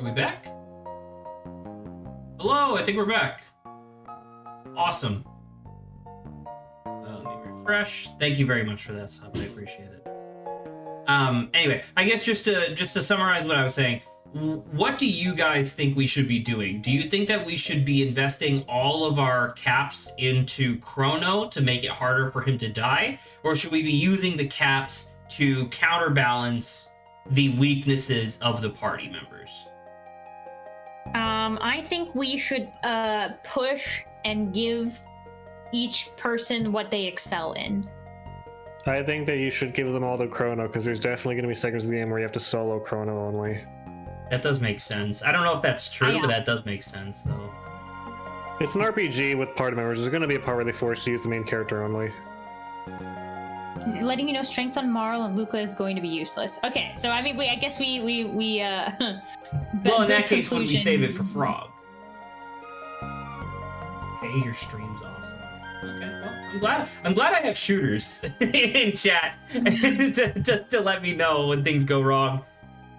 Are we back? Hello, I think we're back. Awesome. Let me refresh. Thank you very much for that, Sub. I appreciate it. Anyway, I guess just to summarize what I was saying, what do you guys think we should be doing? Do you think that we should be investing all of our caps into Chrono to make it harder for him to die? Or should we be using the caps to counterbalance the weaknesses of the party members? I think we should push and give each person what they excel in. I think that you should give them all to Chrono, because there's definitely going to be segments of the game where you have to solo Chrono only. That does make sense. I don't know if that's true, but that does make sense, though. It's an RPG with party members. There's going to be a part where they force you to use the main character only. Letting you know, strength on Marl and Luca is going to be useless. Okay, so I mean, I guess we well, in that case, would we save it for Frog? Okay, your stream's off. Okay, well, I'm glad I have shooters in chat to let me know when things go wrong.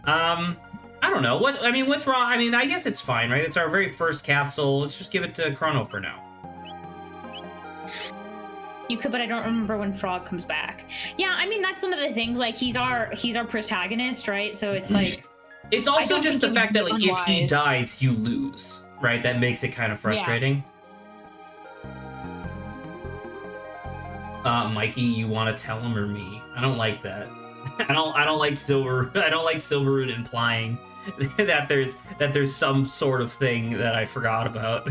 I don't know. What's wrong? I mean, I guess it's fine, right? It's our very first capsule. Let's just give it to Chrono for now. You could, but I don't remember when Frog comes back. Yeah, I mean, that's one of the things. Like, he's our protagonist, right? So it's like, it's also just the fact that like if he dies, you lose, right? That makes it kind of frustrating. Yeah. Mikey, you want to tell him or me? I don't like that. I don't like Silver. I don't like Silverroot implying that there's some sort of thing that I forgot about.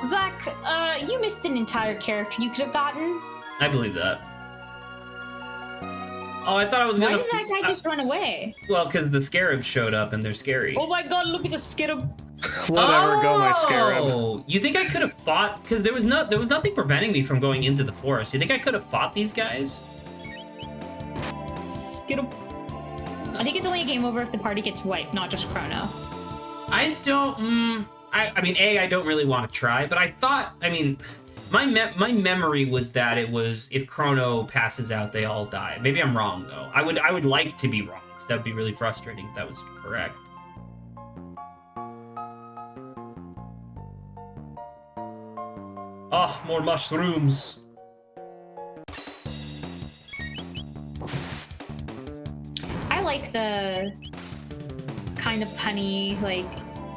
Zach, you missed an entire character you could have gotten. I believe that. Oh, I thought I was gonna... Why did that guy just run away? Well, because the scarabs showed up and they're scary. Oh my god, look at the scarab! Whatever, go my scarab. Oh, you think I could have fought? Because there was nothing preventing me from going into the forest. You think I could have fought these guys? Skittle. I think it's only a game over if the party gets wiped, not just Chrono. I don't... I mean, I don't really want to try, but I thought... I mean, my memory was that it was if Chrono passes out, they all die. Maybe I'm wrong, though. I would like to be wrong, because that would be really frustrating if that was correct. Oh, more mushrooms. I like the kind of punny, like,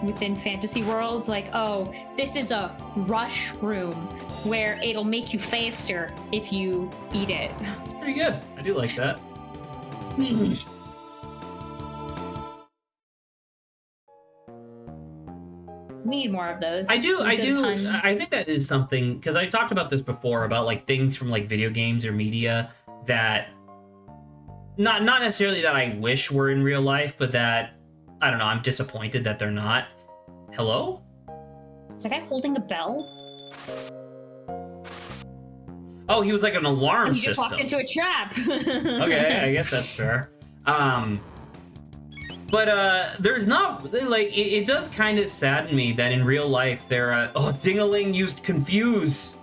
within fantasy worlds, like, oh, this is a rush room where it'll make you faster if you eat it. It's pretty good. I do like that. We need more of those. I do. Puns. I think that is something, because I talked about this before about like things from like video games or media that not necessarily that I wish were in real life, but that I don't know, I'm disappointed that they're not. Hello? Is that guy holding a bell? Oh, he was like an alarm he system. just walked into a trap. Okay, I guess that's fair. But there's not like it does kind of sadden me that in real life there Ding-a-ling used confuse.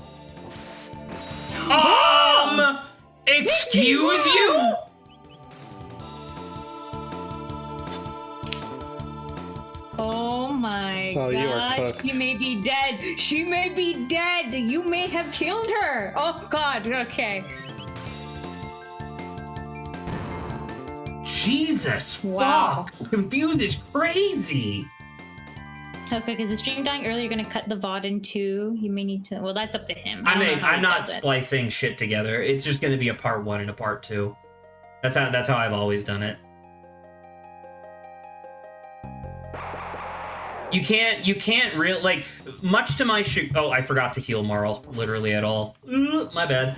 Excuse you? Oh my god. You are cooked. She may be dead. She may be dead. You may have killed her. Oh god, okay. Jesus, wow. Fuck. Confused is crazy. Okay, is the stream dying early? You're gonna cut the VOD in two. You may need to. Well, that's up to him. I'm not splicing shit together. It's just gonna be a part 1 and a part 2. That's how I've always done it. You can't really, like, much to my oh, I forgot to heal Marl, literally at all. My bad.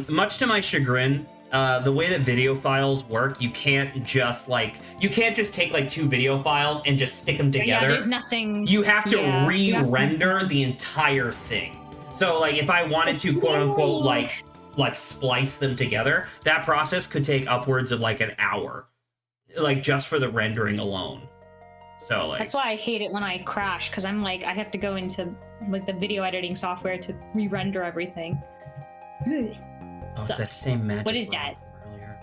Much to my chagrin, the way that video files work, you can't just take like 2 video files and just stick them together. Yeah, there's nothing. You have to re-render the entire thing. So like if I wanted to quote unquote like splice them together, that process could take upwards of like an hour, like just for the rendering alone. So like that's why I hate it when I crash, because I'm like I have to go into like the video editing software to re-render everything. Oh, it's that same magic. What is that? Earlier.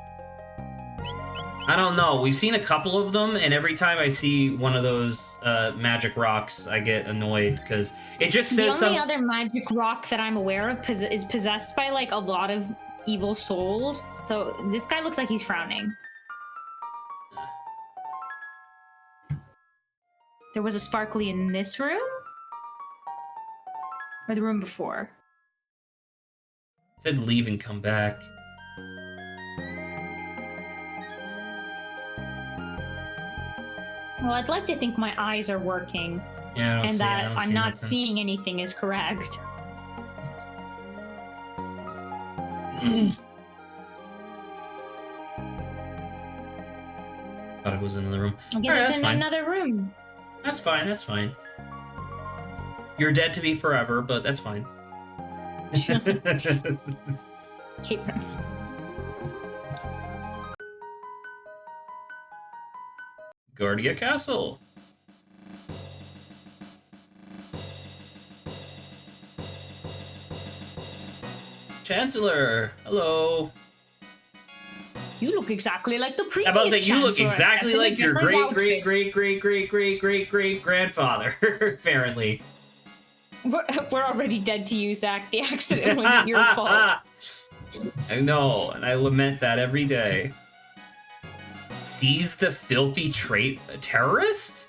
I don't know. We've seen a couple of them, and every time I see one of those magic rocks, I get annoyed because it just says the only other magic rock that I'm aware of is possessed by like a lot of evil souls. So this guy looks like he's frowning. There was a sparkly in this room? Or the room before? It said leave and come back. Well, I'd like to think my eyes are working Yeah, and that I'm not nothing. seeing anything is correct. Thought it was in another room. I guess Alright, it's that's in fine. another room. That's fine, that's fine. You're dead to me forever, but that's fine. Hate Guardia Castle. Chancellor, hello. You look exactly like the previous How about that? You look Chancellor, exactly except in a like your different great, outfit. great, great, great, great, great, great, great grandfather, apparently. We're already dead to you, Zach. The accident wasn't your fault. I know, and I lament that every day. Seize the filthy terrorist?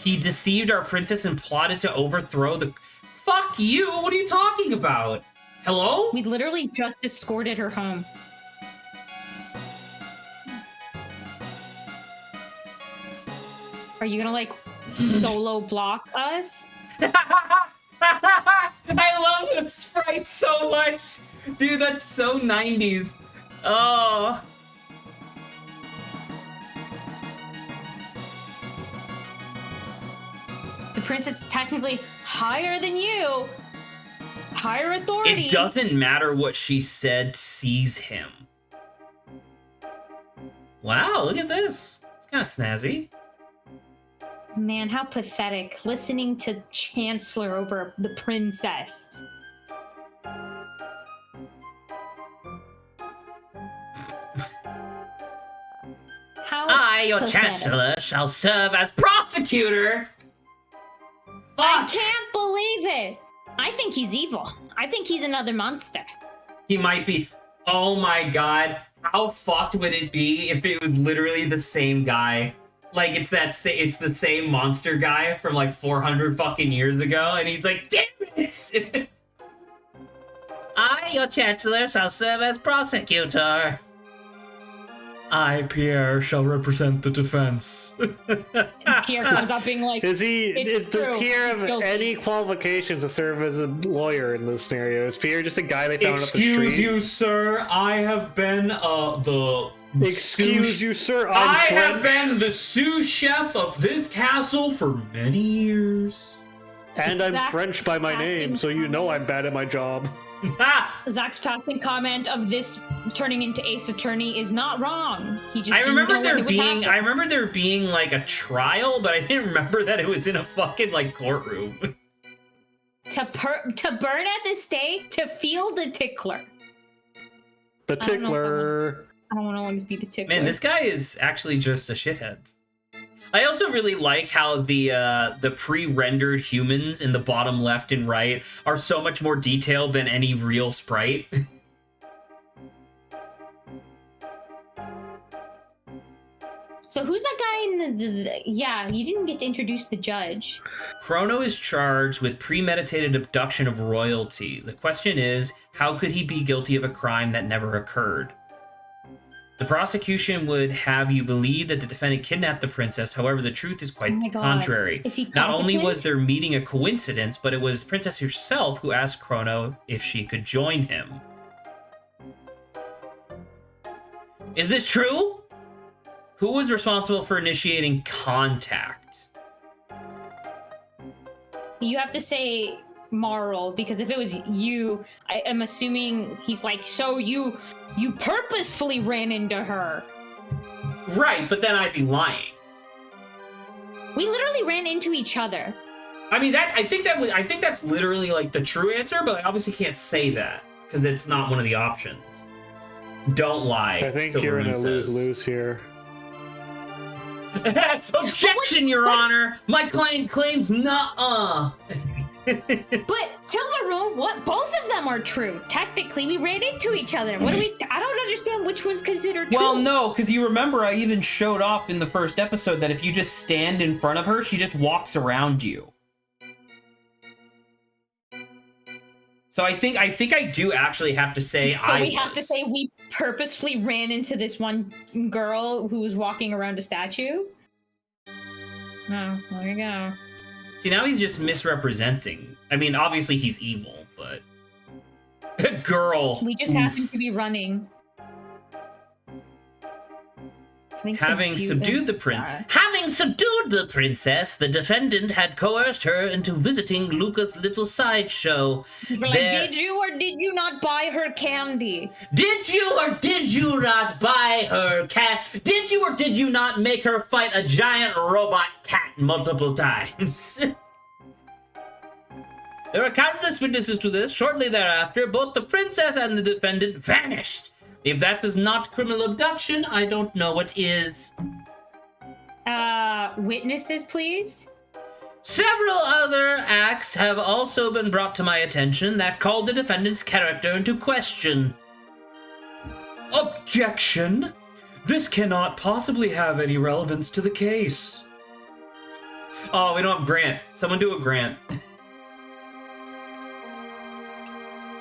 He deceived our princess and plotted to overthrow the... Fuck you! What are you talking about? Hello? We literally just escorted her home. Are you gonna like solo block us? I love the sprite so much! Dude, that's so 90s. Oh... The princess is technically higher than you. Higher authority. It doesn't matter what she said, seize him. Wow, look at this. It's kind of snazzy. Man, how pathetic. Listening to Chancellor over the princess. How I, your pathetic. chancellor, shall serve as prosecutor. I Fuck! can't believe it. I think he's evil. I think he's another monster. He might be. Oh my god. How fucked would it be if it was literally the same guy? Like, it's it's the same monster guy from like 400 fucking years ago, and he's like, damn it! I, your chancellor, shall serve as prosecutor. I, Pierre, shall represent the defense. And Pierre comes up being like, Does It's does true. Pierre He's have guilty. any qualifications to serve as a lawyer in this scenario? Is Pierre just a guy they found up the Excuse street? you, sir. I have been the Excuse you, sir. I I'm French. have been the sous chef of this castle for many years. And I'm Zach's French by my name, so you know I'm bad at my job. Zach's passing comment of this turning into Ace Attorney is not wrong. He just I didn't remember know when it would happen. I remember there being like a trial, but I didn't remember that it was in a fucking like courtroom. to burn at the stake to feel the tickler. The I don't know if tickler. I don't want to be the tickler. Man, this guy is actually just a shithead. I also really like how the pre-rendered humans in the bottom left and right are so much more detailed than any real sprite. So who's that guy in the yeah, you didn't get to introduce the judge. Chrono is charged with premeditated abduction of royalty. The question is, how could he be guilty of a crime that never occurred? The prosecution would have you believe that the defendant kidnapped the princess. However, the truth is quite Oh my the God. contrary. Is he Not only competent? was their meeting a coincidence, but it was the princess herself who asked Chrono if she could join him. Is this true? Who was responsible for initiating contact? You have to say Marl, because if it was you, I am assuming he's like, so you purposefully ran into her. Right, but then I'd be lying. We literally ran into each other. I mean, I think that's literally like the true answer, but I obviously can't say that because it's not one of the options. Don't lie. I think you're in a Silvermoon says. lose-lose here. Objection, Your Honor! My client claims nuh-uh. But Silveroom, what? Both of them are true. Technically, we ran into each other. What do we? I don't understand which one's considered true. Well, no, because you remember I even showed off in the first episode that if you just stand in front of her, she just walks around you. So I think I do actually have to say have to say we purposefully ran into this one girl who was walking around a statue? Oh, there you go. See, now he's just misrepresenting. I mean, obviously he's evil, but... Girl! We just happened to be running. Having subdued the princess, the defendant had coerced her into visiting Luca's little sideshow. Did you or did you not buy her candy? Did you or did you not buy her cat? Did you or did you not make her fight a giant robot cat multiple times? There are countless witnesses to this. Shortly thereafter, both the princess and the defendant vanished. If that is not criminal abduction, I don't know what is. Witnesses, please? Several other acts have also been brought to my attention that called the defendant's character into question. Objection! This cannot possibly have any relevance to the case. Oh, we don't have Grant. Someone do a Grant.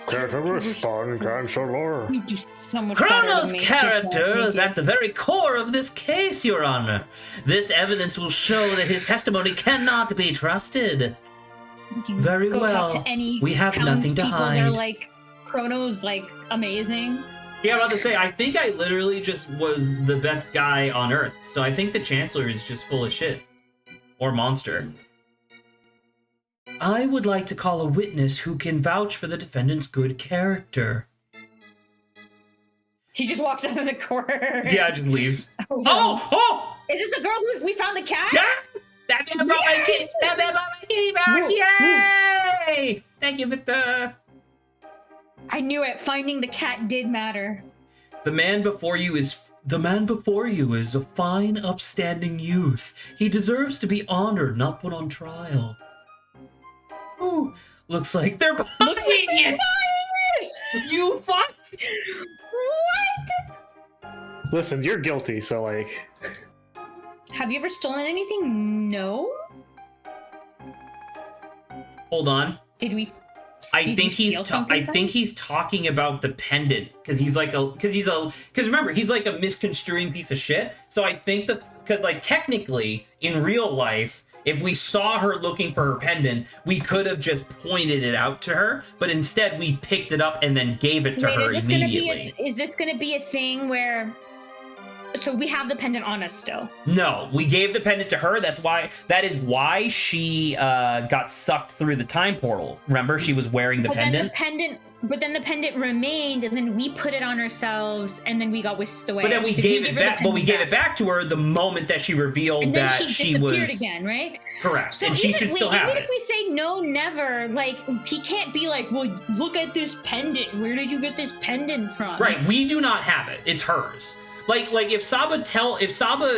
Can't respond, Chancellor. You do so much Chrono's better character is at the very core of this case, Your Honor. This evidence will show that his testimony cannot be trusted. Very Go well. talk to any We have nothing to townspeople, hide. They're like, Chrono's like amazing. Yeah, I'm about to say, I think I literally just was the best guy on Earth. So I think the Chancellor is just full of shit. Or monster. I would like to call a witness who can vouch for the defendant's good character. He just walks out of the corner. Yeah, just leaves. Oh! Oh! Is this the girl who we found the cat? Yeah! That man brought my kitty! That man brought my kitty back! Yay! Thank you, Victor! I knew it. Finding the cat did matter. The man before you is a fine, upstanding youth. He deserves to be honored, not put on trial. Ooh, looks like they're buying it! You fuck! What? Listen, you're guilty, so like... Have you ever stolen anything? No. Hold on. Did we? I think he's talking about the pendant because remember he's like a misconstruing piece of shit. So I think because like technically in real life, if we saw her looking for her pendant, we could have just pointed it out to her, but instead we picked it up and then gave it to her immediately. Is this gonna be a thing where? So we have the pendant on us still. No, we gave the pendant to her. That is why she got sucked through the time portal. Remember, she was wearing the pendant. But then the pendant remained, and then we put it on ourselves, and then we got whisked away. But then we gave it back. But we gave it back to her the moment that she revealed and then that she disappeared again, right? Correct. So and she should still have it. Even if we say no, never, like he can't be like, well, look at this pendant. Where did you get this pendant from? Right. We do not have it. It's hers. Like if Saba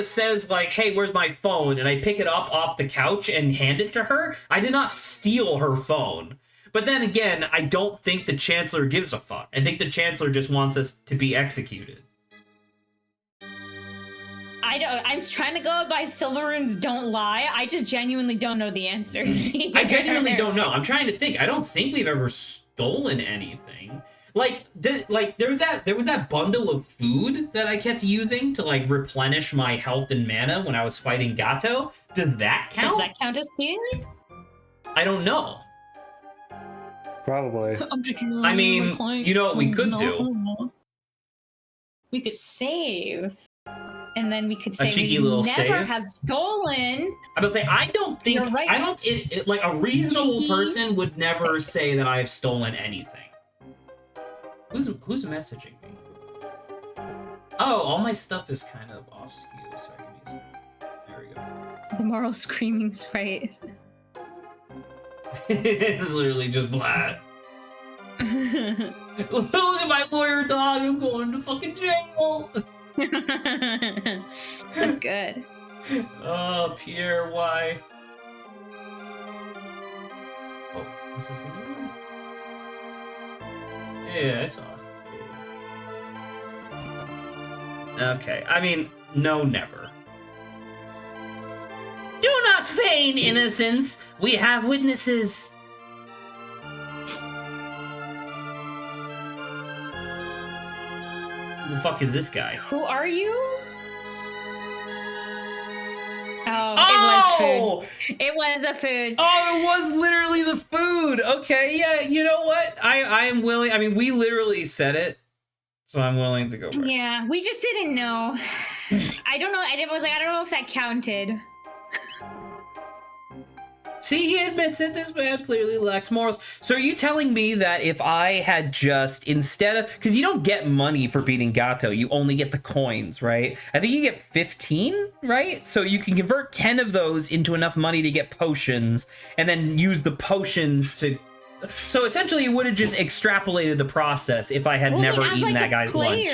says like, hey, where's my phone? And I pick it up off the couch and hand it to her, I did not steal her phone. But then again, I don't think the Chancellor gives a fuck. I think the Chancellor just wants us to be executed. I'm trying to go by Silveroon's don't lie. I just genuinely don't know the answer. I genuinely don't know. I'm trying to think. I don't think we've ever stolen anything. Like there was that bundle of food that I kept using to like replenish my health and mana when I was fighting Gato. Does that count? Does that count as stealing? I don't know. Probably. I mean, you know what we could do? We could save. And then we could say cheeky we little never save? have stolen. I would say I don't think You're right. I don't like a reasonable person would never say that I've stolen anything. Who's messaging me? Oh, all my stuff is kind of off skew, so I can use it. There we go. The moral screaming's right. It's literally just blah. Look at my lawyer dog, I'm going to fucking jail. That's good. Oh, Pierre, why? Oh, is this a new one? Yeah, I saw. Okay, I mean, no, never. Do not feign innocence. We have witnesses. Who the fuck is this guy? Who are you? Oh, Oh! it was food. It was the food. Oh, it was literally the food. Okay, yeah, you know what? I am willing. I mean, we literally said it, so I'm willing to go back. Yeah, we just didn't know. I don't know. I was like, I don't know if that counted. See, he admits it. This man clearly lacks morals. So are you telling me that if I had just, instead of, because you don't get money for beating Gato, you only get the coins, right? I think you get 15, right? So you can convert 10 of those into enough money to get potions, and then use the potions to... So essentially, it would have just extrapolated the process if I had never eaten that guy's lunch.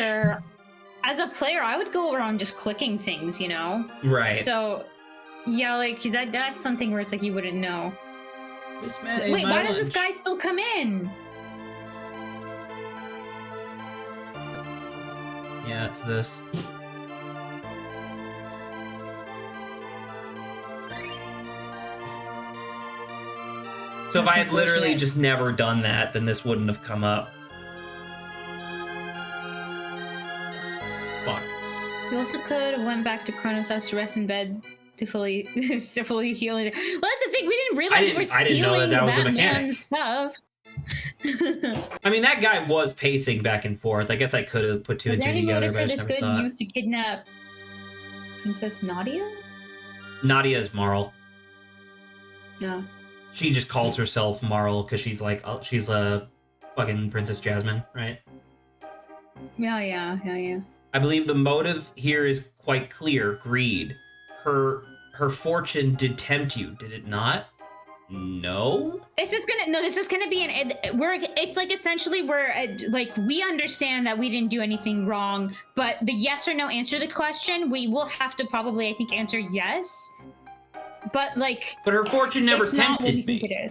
As a player, I would go around just clicking things, you know? Right. So... yeah, like that's something where it's like you wouldn't know. This man ate Wait, my why lunch. does this guy still come in? Yeah, it's this. So if I had literally just never done that, then this wouldn't have come up. Fuck. You also could have went back to Chrono's house to rest in bed to fully heal. Well, that's the thing. We didn't realize we were I didn't know stealing that was a that mechanic. man's stuff. I mean, that guy was pacing back and forth. I guess I could have put two Was and there two any together, motive but I for just this never good thought. youth to kidnap Princess Nadia? Nadia is Marl. No. She just calls herself Marl because she's like, she's a fucking Princess Jasmine, right? Yeah. I believe the motive here is quite clear: greed. Her fortune did tempt you, did it not? No. This is gonna be it's like essentially like we understand that we didn't do anything wrong, but the yes or no answer to the question, we will have to probably, I think, answer yes. But like, But her fortune never it's not what we tempted think me. it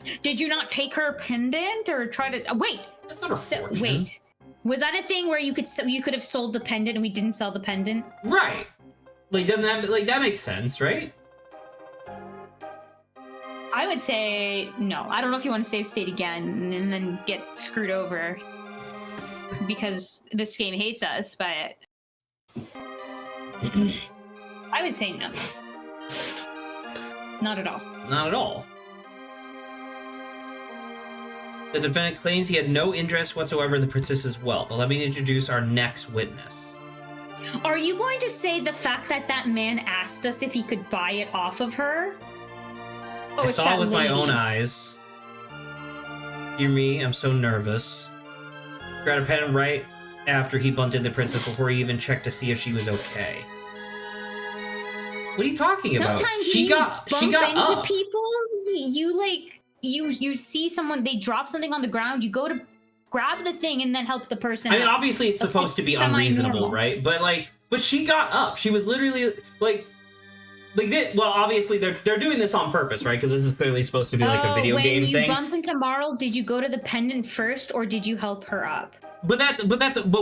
is. Did you not take her pendant or try to wait? That's not her fortune. Wait, was that a thing where you could have sold the pendant and we didn't sell the pendant? Right. Like, doesn't that that makes sense, right? I would say no. I don't know if you want to save state again and then get screwed over because this game hates us, but I would say no. Not at all. Not at all. The defendant claims he had no interest whatsoever in the princess's wealth. Let me introduce our next witness. Are you going to say the fact that that man asked us if he could buy it off of her? Oh, I it's saw that it with my lady. own eyes. Dear me, I'm so nervous. Grabbed a pen right after he bumped into the princess before he even checked to see if she was okay. What are you talking about? Sometimes She you got bump into up. people. You see someone, they drop something on the ground. You go to grab the thing and then help the person. I mean, up. obviously it's That's supposed to be semi-normal. unreasonable, right? But she got up. She was literally like well, obviously they're doing this on purpose, right? Because this is clearly supposed to be like a video game When thing. you bumped into Marl, did you go to the pendant first, or did you help her up? But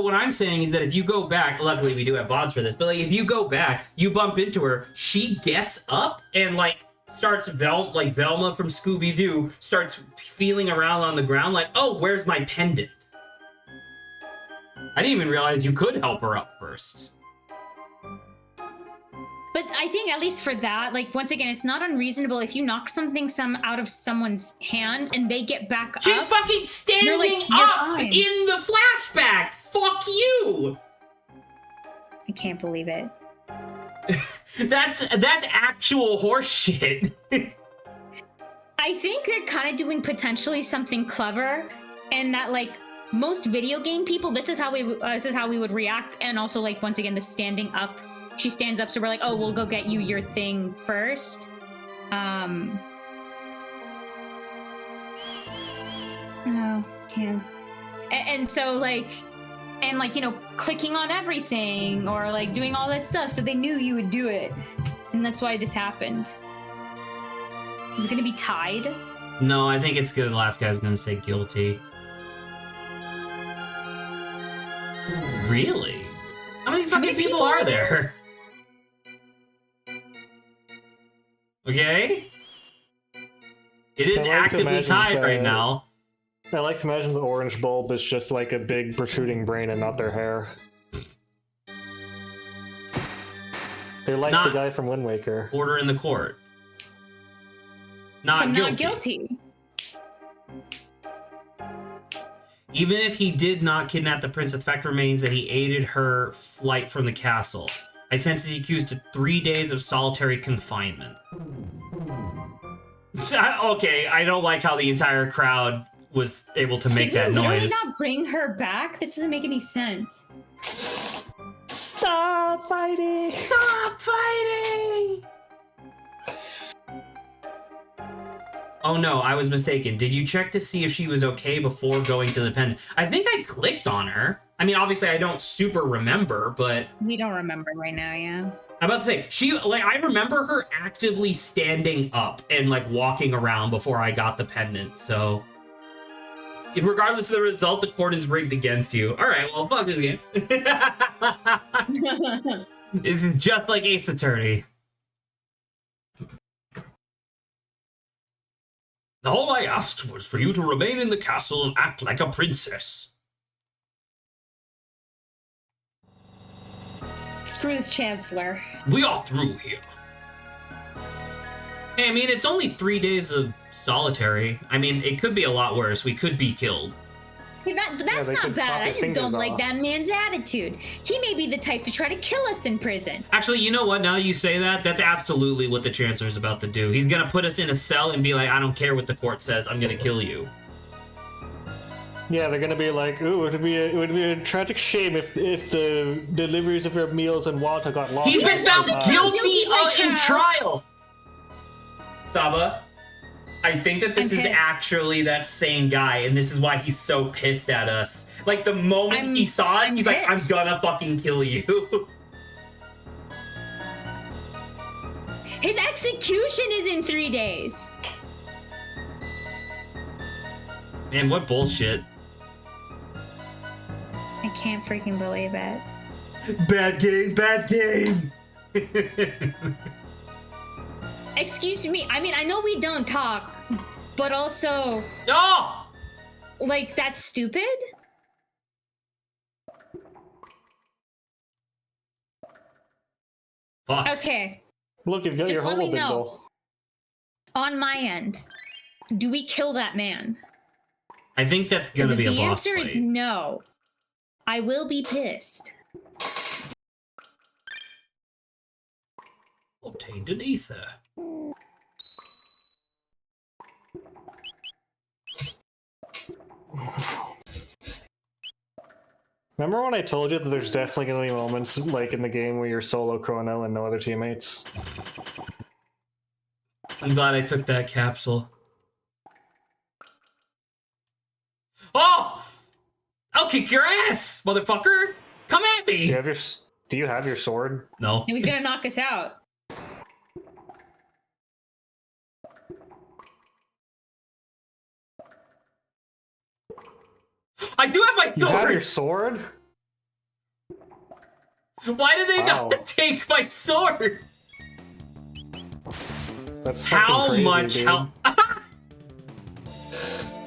what I'm saying is that if you go back, luckily we do have VODs for this, but like if you go back, you bump into her, she gets up and like starts like Velma from Scooby-Doo starts feeling around on the ground like, oh, where's my pendant? I didn't even realize you could help her up first. But I think at least for that, like once again, it's not unreasonable if you knock something out of someone's hand and they get back She's up. fucking standing you're up fine. in the flashback. Fuck you. I can't believe it. That's actual horse shit. I think they're kind of doing potentially something clever, and that like most video game people, this is how we would react, and also like once again the standing up. She stands up, so we're like, oh, we'll go get you your thing first. Oh, yeah. And so like and like, you know, clicking on everything or like doing all that stuff. So they knew you would do it. And that's why this happened. Is it going to be tied? No, I think it's good. The last guy's gonna say guilty. Really? How many fucking people are there? Okay. It is actively tied right now. I like to imagine the orange bulb is just like a big protruding brain and not their hair. They're like the guy from Wind Waker. Order in the court. Not guilty. Even if he did not kidnap the princess, the fact remains that he aided her flight from the castle. I sentence the accused to 3 days of solitary confinement. Okay, I don't like how the entire crowd was able to make that noise. Did we not bring her back? This doesn't make any sense. Stop fighting! Stop fighting! Oh no, I was mistaken. Did you check to see if she was okay before going to the pen? I think I clicked on her. I mean, obviously I don't super remember, but... We don't remember right now, yeah. I'm about to say, I remember her actively standing up and, like, walking around before I got the pendant, so... If regardless of the result, the court is rigged against you. Alright, well, fuck this game. This is just like Ace Attorney. All I asked was for you to remain in the castle and act like a princess. Screw this chancellor. We are through here. Hey, I mean, it's only 3 days of solitary. I mean, it could be a lot worse. We could be killed. See, that's not bad. I just don't like that man's attitude. He may be the type to try to kill us in prison. Actually, you know what? Now that you say that, that's absolutely what the Chancellor's about to do. He's gonna put us in a cell and be like, I don't care what the court says, I'm gonna kill you. Yeah, they're gonna be like, ooh, it would be a tragic shame if the deliveries of your meals and water got lost. He's been found guilty in trial! Saba, I think that this is actually that same guy, and this is why he's so pissed at us. Like, the moment he saw it, he's like, I'm gonna fucking kill you. His execution is in 3 days. Man, what bullshit. I can't freaking believe it. Bad game, bad game! Excuse me, I mean, I know we don't talk, but also... Oh! Like, that's stupid? Fuck. Okay. Look, you've got Just your let me know. bingo. On my end, do we kill that man? I think that's gonna be a boss fight. If the answer is fight. no, I will be pissed. Obtained an ether. Remember when I told you that there's definitely going to be moments like in the game where you're solo Chrono and no other teammates? I'm glad I took that capsule. Oh! I'll kick your ass, motherfucker! Come at me! Do you have your sword? No. He was gonna knock us out. I do have my sword! You have your sword? Why did they not take my sword? That's how crazy, much dude. how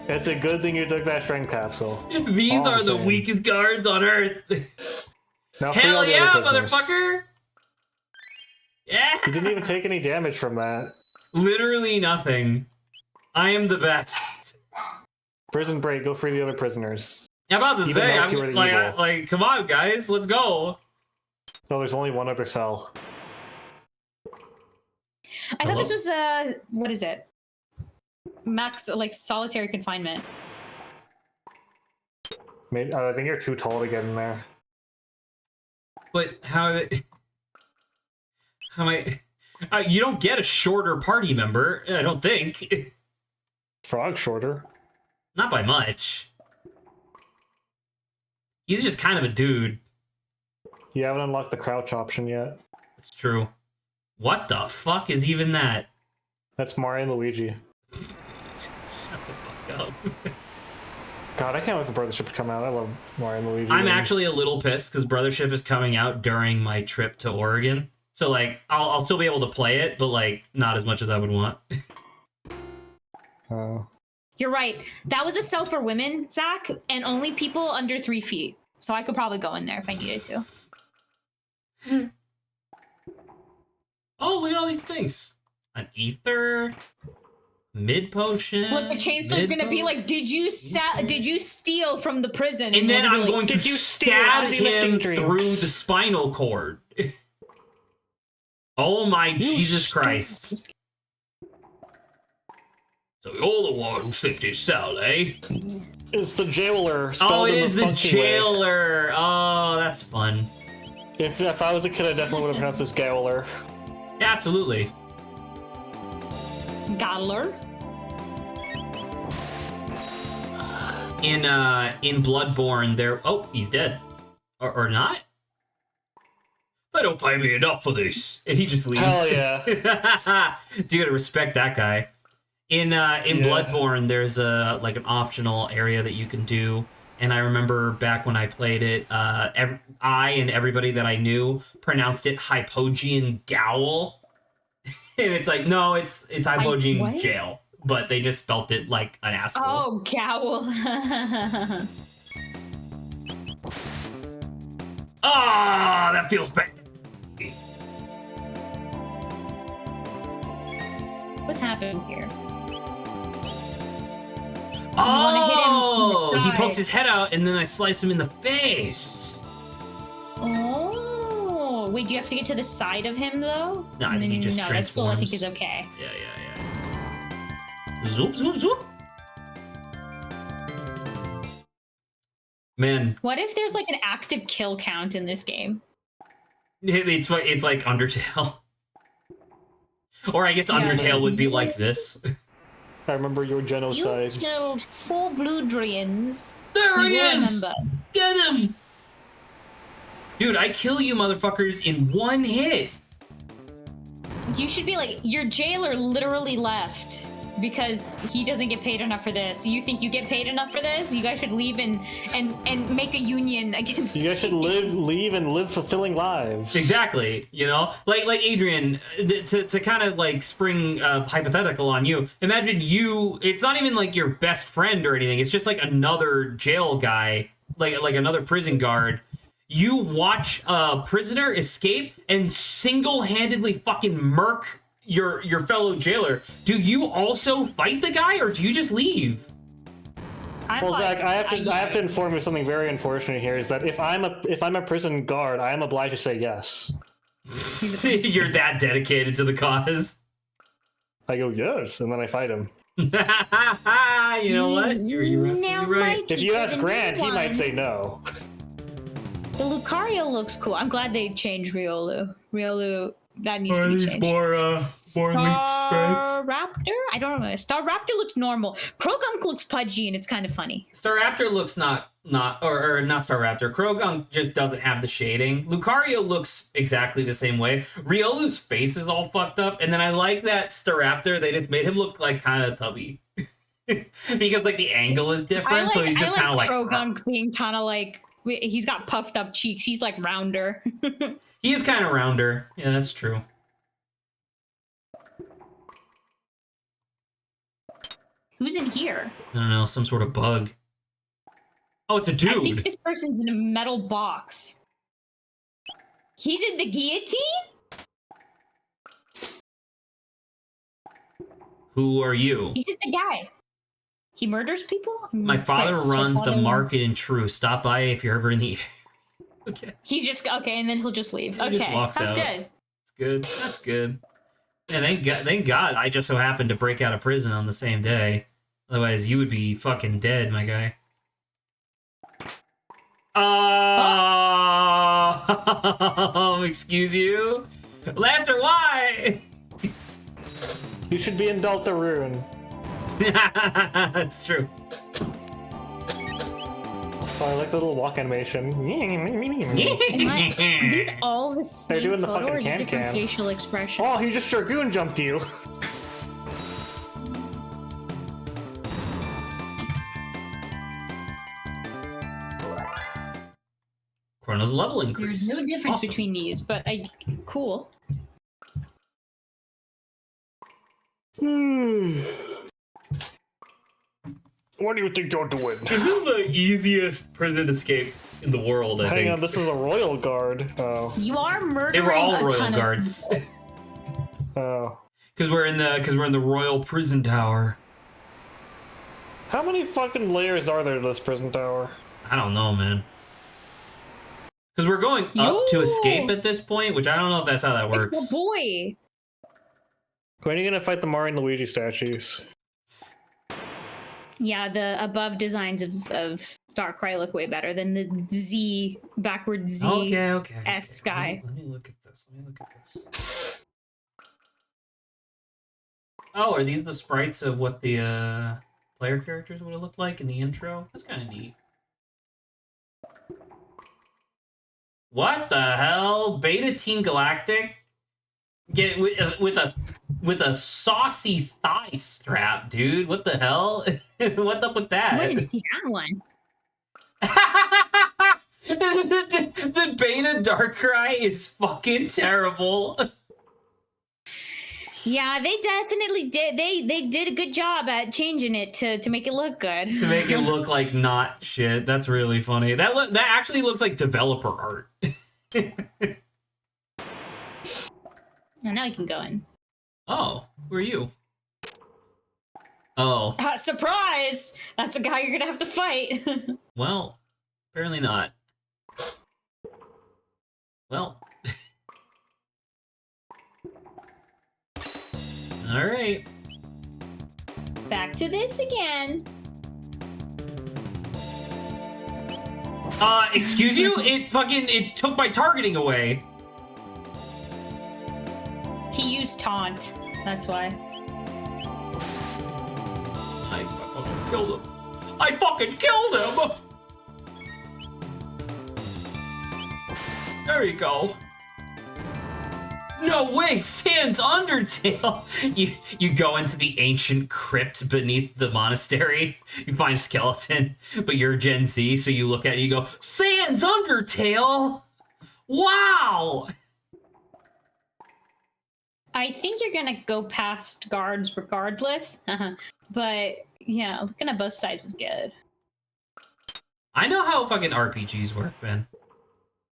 It's a good thing you took that strength capsule. These are the weakest guards on earth. Now hell yeah, motherfucker! Yeah! You didn't even take any damage from that. Literally nothing. I am the best. Prison break, go free the other prisoners. I'm about to say, I'm you were like, come on, guys, let's go. No, there's only one other cell. I thought this was what is it? Max, like solitary confinement. Maybe, I think you're too tall to get in there. But how am I? You don't get a shorter party member, I don't think. Frog shorter. Not by much. He's just kind of a dude. You haven't unlocked the crouch option yet. It's true. What the fuck is even that? That's Mario and Luigi. Shut the fuck up. God, I can't wait for Brothership to come out. I love Mario and Luigi. I'm games. actually a little pissed because Brothership is coming out during my trip to Oregon. So, like, I'll still be able to play it, but, like, not as much as I would want. Oh. You're right. That was a cell for women, Zach, and only people under 3 feet. So I could probably go in there if I needed to. Oh, look at all these things. An ether, mid potion. Look, the chainsaw's gonna be like, did you steal from the prison? And then I'm going to "Did you steal stab fuzzy him lifting drinks?" through the spinal cord. Oh my Jesus Christ. So you're the one who slipped his cell, eh? It's the jailer. Oh, it in is the funky way. jailer. Oh, that's fun. If I was a kid, I definitely would have pronounced this Gowler. Yeah, absolutely. Galler. In Bloodborne, there. Oh, he's dead, or not. They don't pay me enough for this, and he just leaves. Hell yeah! You gotta respect that guy. In Bloodborne, there's like an optional area that you can do, and I remember back when I played it, I and everybody that I knew pronounced it Hypogean Gowl, and it's like no, it's Hypogean Jail, but they just spelt it like an asshole. Oh, Gowl. Ah, that feels bad. What's happening here? Oh, he side. pokes his head out, and then I slice him in the face. Oh, wait, do you have to get to the side of him though? No, I think he just No, that still I think transforms. is okay. Yeah. Zoop, zoop, zoop. Man, What if there's like an active kill count in this game? it's like Undertale. Or I guess Yeah. Undertale would be like this. I remember your You genocides. killed 4 Bloodrians. There he You will is! remember. Get him! Dude, I kill you motherfuckers in one hit. You should be like, your jailer literally left because he doesn't get paid enough for this. You think you get paid enough for this? You guys should leave and make a union against. You guys should leave and live fulfilling lives. Exactly, you know, like Adrian, to kind of like spring hypothetical on you. Imagine you. It's not even like your best friend or anything. It's just like another jail guy, like another prison guard. You watch a prisoner escape and single-handedly fucking murk your fellow jailer. Do you also fight the guy, or do you just leave? Well, Zach, I have to inform you of something very unfortunate here. Is that if I'm a prison guard, I am obliged to say yes. You're that dedicated to the cause. I go yes, and then I fight him. You know what? You're Now, absolutely right. Mikey, If you for ask the Grant, new he might one, say no. The Lucario looks cool. I'm glad they changed Riolu. Riolu, that needs to be changed. more Star Raptor? I don't know. Star Raptor looks normal. Krogunk looks pudgy and it's kind of funny. Staraptor looks not not Staraptor. Krogunk just doesn't have the shading. Lucario looks exactly the same way. Riolu's face is all fucked up, and then I like that Staraptor. They just made him look like kind of tubby because like the angle is different, so he's just kind of like Krogunk being kind of like he's got puffed up cheeks. He's like rounder. he is kind of rounder. Yeah, that's true. Who's in here? I don't know, some sort of bug. Oh, it's a I think dude. this person's in a metal box. He's in the guillotine? Who are you? He's just a guy. He murders people? My father Fritz, runs I the thought I- market in True. Stop by if you're ever in the Okay. He's just okay, and then he'll just leave. He just Okay, walks sounds out. good. That's good. That's good. Yeah, thank God I just so happened to break out of prison on the same day. Otherwise, you would be fucking dead, my guy. Oh, excuse you? Lancer, why? You should be in Deltarune. That's true. Oh, I like the little walk animation. Are these all the same They're doing the photo fucking or is it different can-can. facial expression? Oh, he just Dragoon jumped you. Chrono's level increased. There's no difference Awesome. between these, but cool. What do you think you're doing? This is the easiest prison escape in the world, I think. Hang on, this is a royal guard. Oh. You are murdering They were all a royal ton guards. of people. Oh. Because we're in the royal prison tower. How many fucking layers are there to this prison tower? I don't know, man. Because we're going up to escape at this point, which I don't know if that's how that works. It's the boy. When are you gonna fight the Mario and Luigi statues? Yeah, the above designs of Darkrai look way better than the Z backward Z Okay. S guy. Let me look at this. Oh, are these the sprites of what the player characters would have looked like in the intro? That's kind of neat. What the hell? Beta Team Galactic? Get with a saucy thigh strap, dude. What the hell? What's up with that? I didn't see that one. the beta Darkrai is fucking terrible. Yeah, they definitely did. They did a good job at changing it to make it look good. To make it look like not shit. That's really funny. That actually looks like developer art. Oh, now you can go in. Oh, who are you? Oh. Surprise! That's a guy you're gonna have to fight. Well, apparently not. Well. Alright. Back to this again. Excuse you? It took my targeting away. He used taunt. That's why. I fucking killed him. I fucking killed him! There you go. No way, Sans Undertale! You go into the ancient crypt beneath the monastery. You find skeleton, but you're Gen Z, so you look at it and you go, Sans Undertale! Wow! I think you're gonna go past guards regardless. But yeah, looking at both sides is good. I know how fucking RPGs work, Ben.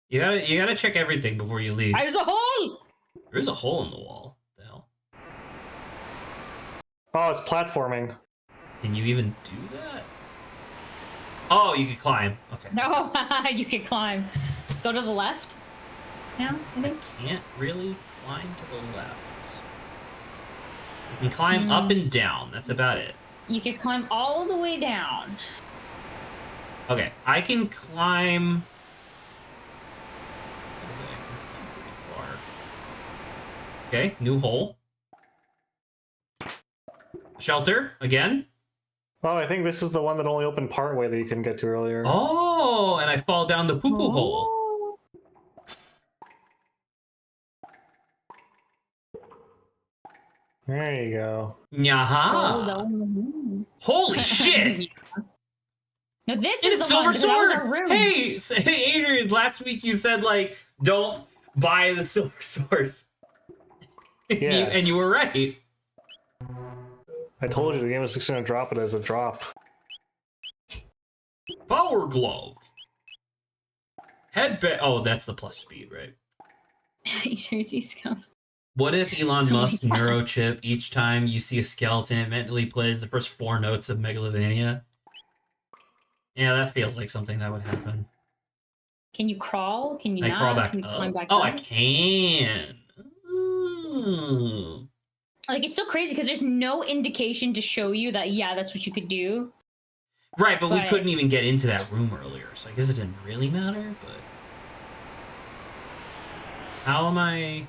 You gotta check everything before you leave. There's a hole! There is a hole in the wall. What the hell? Oh, it's platforming. Can you even do that? Oh, you can climb. Okay. No, you can climb. Go to the left. Yeah, I I think. can't really climb to the left. You can climb up and down. That's about it. You can climb all the way down. Okay, I can climb. What is it? I can climb pretty far. Okay, new hole. Shelter again. Oh, I think this is the one that only opened part way that you couldn't get to earlier. Oh, and I fall down the poo-poo hole. There you go. Yaha. Holy shit! No, this It's is the Silver one. That was Sword! our room. Hey, Adrian, last week you said, like, don't buy the Silver Sword. Yeah. And you were right. I told you the game was just gonna drop it as a drop. Power Glove. Headband. Oh, that's the plus speed, right? Jersey scum. What if Elon my Musk God. neurochip each time you see a skeleton, it mentally plays the first 4 notes of Megalovania? Yeah, that feels like something that would happen. Can you crawl? Can you I not? crawl back Can you up. climb back Oh, up? I can. Ooh. Like, it's so crazy because there's no indication to show you that, yeah, that's what you could do. Right, but we But- couldn't even get into that room earlier, so I guess it didn't really matter, but... How am I...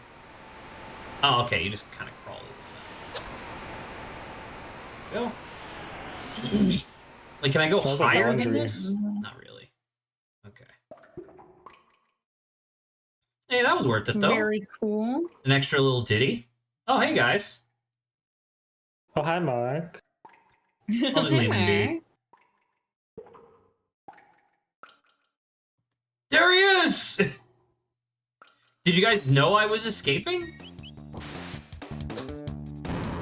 Oh, okay, you just kind of crawl to the side. Go. Like, can I go Sounds like higher than laundry. this? Not really. Hey, that was worth it, though. Very cool. An extra little ditty. Oh, hey, guys. Oh, hi, Mark. I'll just leave him be. There he is! Did you guys know I was escaping?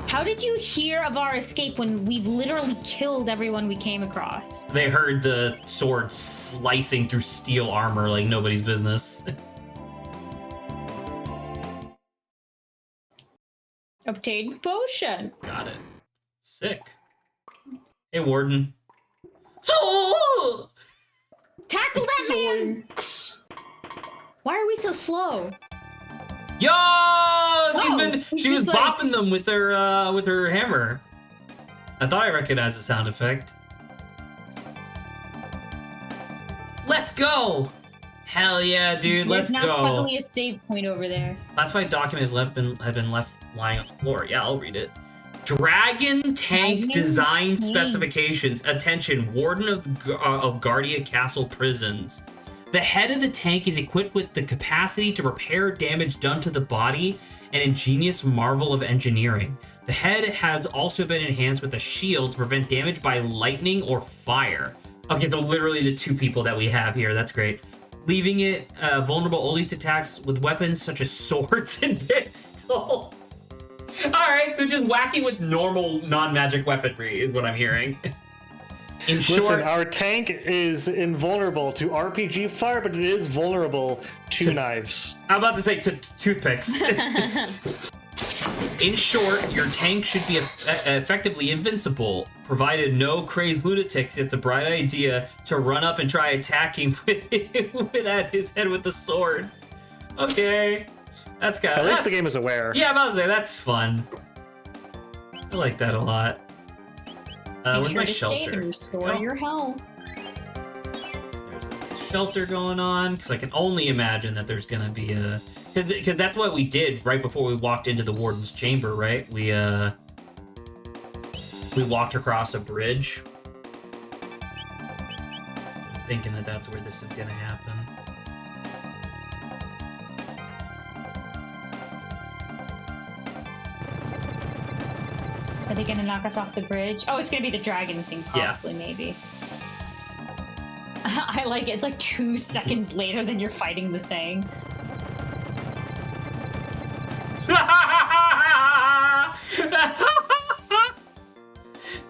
How did you hear of our escape when we've literally killed everyone we came across? They heard the sword slicing through steel armor like nobody's business. Obtained potion. Got it. Sick. Hey, Warden. So Tackle that man! Why are we so slow? Yo! Oh, She was bopping them with her hammer. I thought I recognized the sound effect. Let's go! Hell yeah, dude, let's go. There's now suddenly a save point over there. Classified documents have been left lying on the floor. Yeah, I'll read it. Dragon tank design specifications. Attention, Warden of Guardia Castle Prisons. The head of the tank is equipped with the capacity to repair damage done to the body, an ingenious marvel of engineering. The head has also been enhanced with a shield to prevent damage by lightning or fire. Okay, so literally the two people that we have here. That's great. Leaving it vulnerable only to attacks with weapons such as swords and pistols. Alright, so just whacking with normal non-magic weaponry is what I'm hearing. In short, listen, our tank is invulnerable to RPG fire, but it is vulnerable to knives. I'm about to say toothpicks. In short, your tank should be effectively invincible, provided no crazed lunatics. It's a bright idea to run up and try attacking at his head with the sword. Okay, that's got. At least the game is aware. Yeah, I'm about to say that's fun. I like that a lot. Where's my shelter? Restore your health. There's a shelter going on, because I can only imagine that there's gonna be a. Because that's what we did right before we walked into the warden's chamber, right? We walked across a bridge. I'm thinking that that's where this is gonna happen. Are they gonna knock us off the bridge? Oh, it's gonna be the dragon thing, probably, maybe. I like it. It's like 2 seconds later than you're fighting the thing.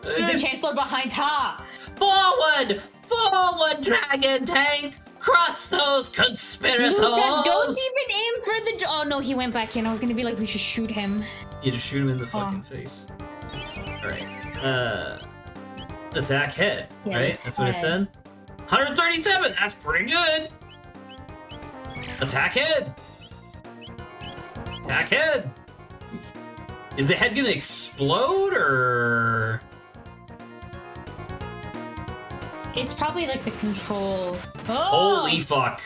Is the Chancellor behind? Ha! Forward! Forward, dragon tank! Crush those conspirators! Luca, don't even aim for the... Oh, no, he went back in. I was gonna be like, we should shoot him. You just shoot him in the fucking face. Alright. Attack head, yeah, right? That's what it said? 137! That's pretty good! Attack head! Attack head! Is the head gonna explode, or...? It's probably like the control. Oh! Holy fuck.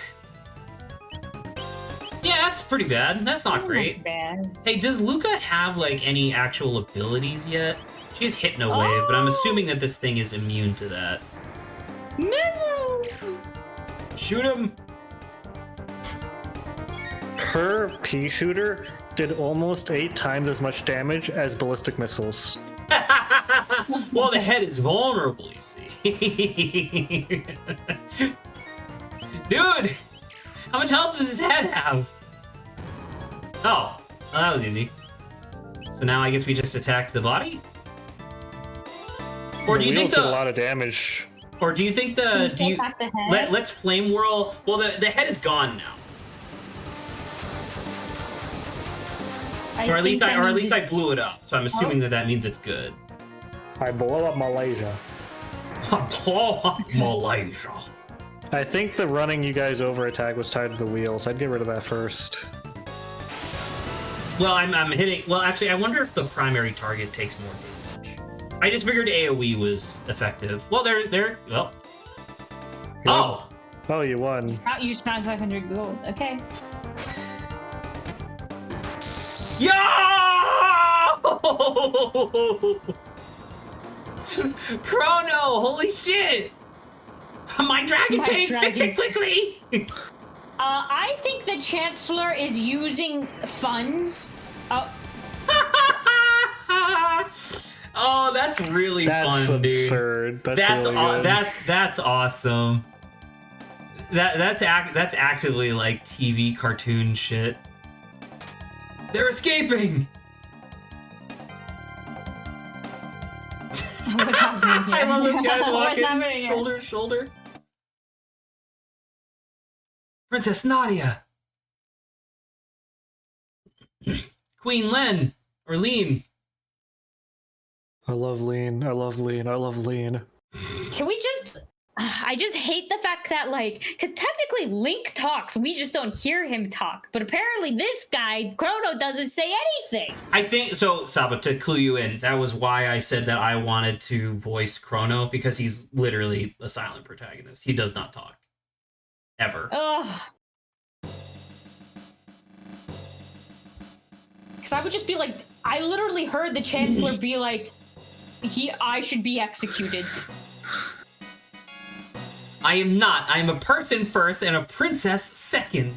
Yeah, that's pretty bad. That's not great. Not bad. Hey, does Luca have, like, any actual abilities yet? She has Hypno Wave, but I'm assuming that this thing is immune to that. Missiles! Shoot him! Her pea shooter did almost 8 times as much damage as ballistic missiles. Well, the head is vulnerable, you see. Dude! How much health does his head have? Oh, well, that was easy. So now I guess we just attack the body? Or do you think did a lot of damage? Or do you think attack the head? Let's flame whirl? Well, the head is gone now. Or at least I blew it up. So I'm assuming that means it's good. I blow up Malaysia. Blow up Malaysia. I think the running you guys over attack was tied to the wheels. I'd get rid of that first. Well, I'm hitting. Well, actually, I wonder if the primary target takes more damage. I just figured AOE was effective. Well, they're well. Good. Oh. Oh, you won. You just found 500 gold. Okay. Yo! Chrono! Holy shit! My dragon tank! Fix it quickly! I think the Chancellor is using funds. Oh, Oh, that's really That's fun, dude. absurd. That's really good. That's awesome. That's actively like TV cartoon shit. They're escaping. what's happening here? I love those guys What's walking happening here? shoulder to shoulder. Princess Nadia. Queen Len or Lean. I love lean. I love lean. I love lean. Can we just? I just hate the fact that because technically Link talks, we just don't hear him talk. But apparently this guy Chrono doesn't say anything. I think so, Saba, to clue you in, that was why I said that I wanted to voice Chrono, because he's literally a silent protagonist. He does not talk. Ever. Ugh. Because I would just be like, I literally heard the Chancellor be like, I should be executed. I am not. I am a person first and a princess second.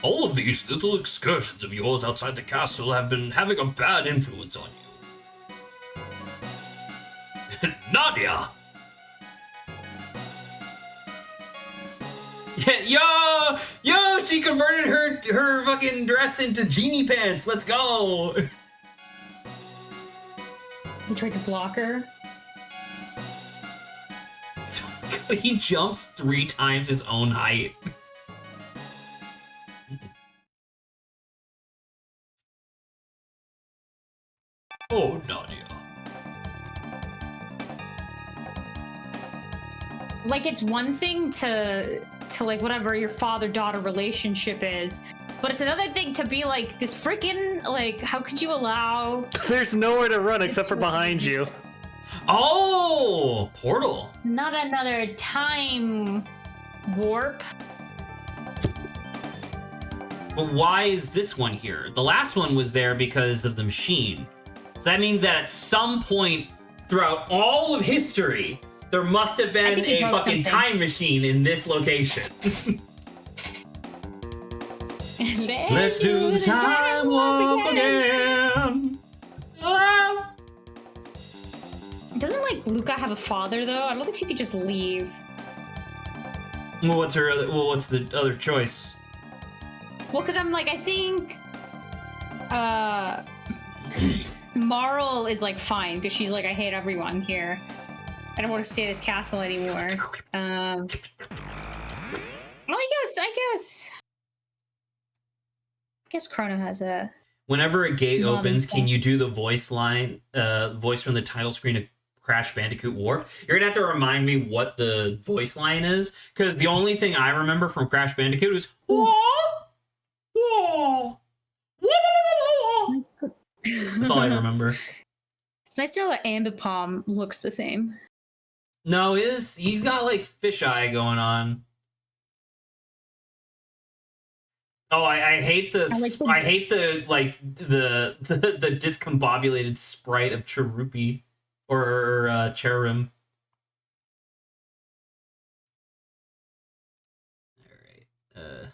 All of these little excursions of yours outside the castle have been having a bad influence on you. Nadia! Yeah, yo, she converted her fucking dress into genie pants. Let's go. You tried to block her. He jumps 3 times his own height. Oh, Nadia. Like, it's one thing to like whatever your father-daughter relationship is, but it's another thing to be like this freaking like, how could you allow? There's nowhere to run except for behind you. Oh, portal. Not another time warp. But why is this one here? The last one was there because of the machine. So that means that at some point throughout all of history, there must have been a fucking something. time machine in this location. Let's do the time warp again. Ah. Doesn't like Luca have a father though? I don't think she could just leave. Well, what's the other choice? Well, because I'm like, I think Marl is like fine because she's like, I hate everyone here. I don't want to stay at this castle anymore. Well, I guess Chrono has a. Whenever a gate Mom opens, and can you do the voice from the title screen of Crash Bandicoot Warp? You're gonna have to remind me what the voice line is, because the only thing I remember from Crash Bandicoot is that's all I remember. It's nice to know that Ambipom looks the same. No, he's got like fisheye going on. Oh, I hate the I hate the discombobulated sprite of Cherupi or Cherim. All right.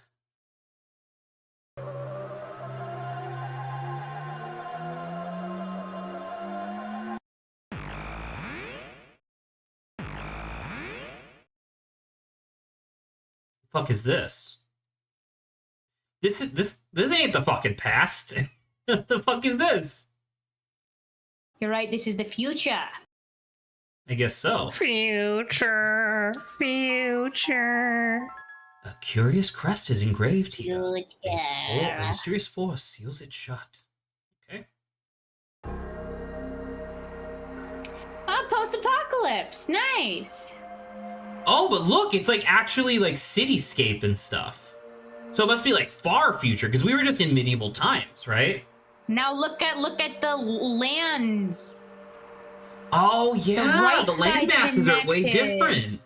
Fuck is this? This ain't the fucking past. What the fuck is this? You're right, this is the future. I guess so. Future. A curious crest is engraved here. Future. A mysterious force seals it shut. Okay. Oh, post-apocalypse. Nice. Oh, but look, it's like actually like cityscape and stuff. So it must be like far future, because we were just in medieval times, right? Now look at the lands. Oh yeah, right the land side masses are way connected. different.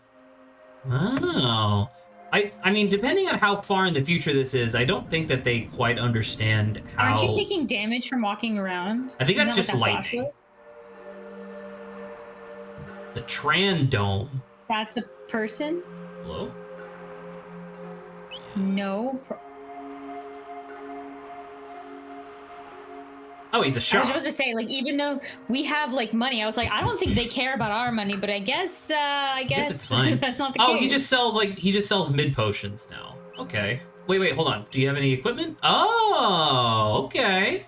Wow. I mean, depending on how far in the future this is, I don't think that they quite understand how. Aren't you taking damage from walking around? I think that's Isn't just that what that lightning. flash was? The Tran Dome. That's a person? Hello? No. Oh, he's a I shop. was supposed to say, like, even though we have like money, I was like, I don't think they care about our money, but I guess it's fine. that's not the Oh, case. he just sells mid potions now. Okay. Wait, hold on. Do you have any equipment? Oh, okay.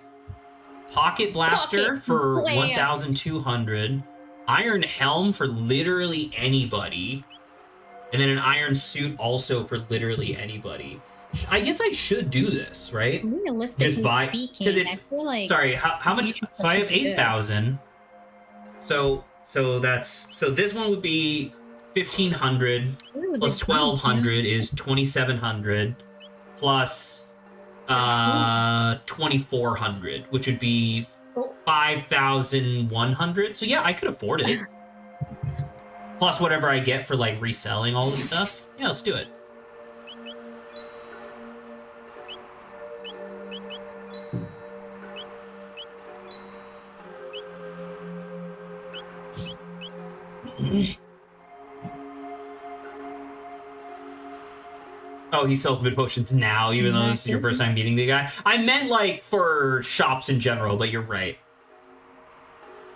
Pocket blaster Pocket for blast. 1,200. Iron helm for literally anybody. And then an iron suit also for literally anybody. I guess I should do this, right? Realistically speaking, I feel like sorry, how much? future So I have should be good. 8,000. So this one would be 1,500 This is a plus big bump, 1,200 is 2,700 plus 2,400, which would be Oh. 5,100. So yeah, I could afford it. Plus whatever I get for like reselling all this stuff. Yeah, let's do it. Oh, he sells mid potions now, even though this is your first time meeting the guy. I meant like for shops in general, but you're right.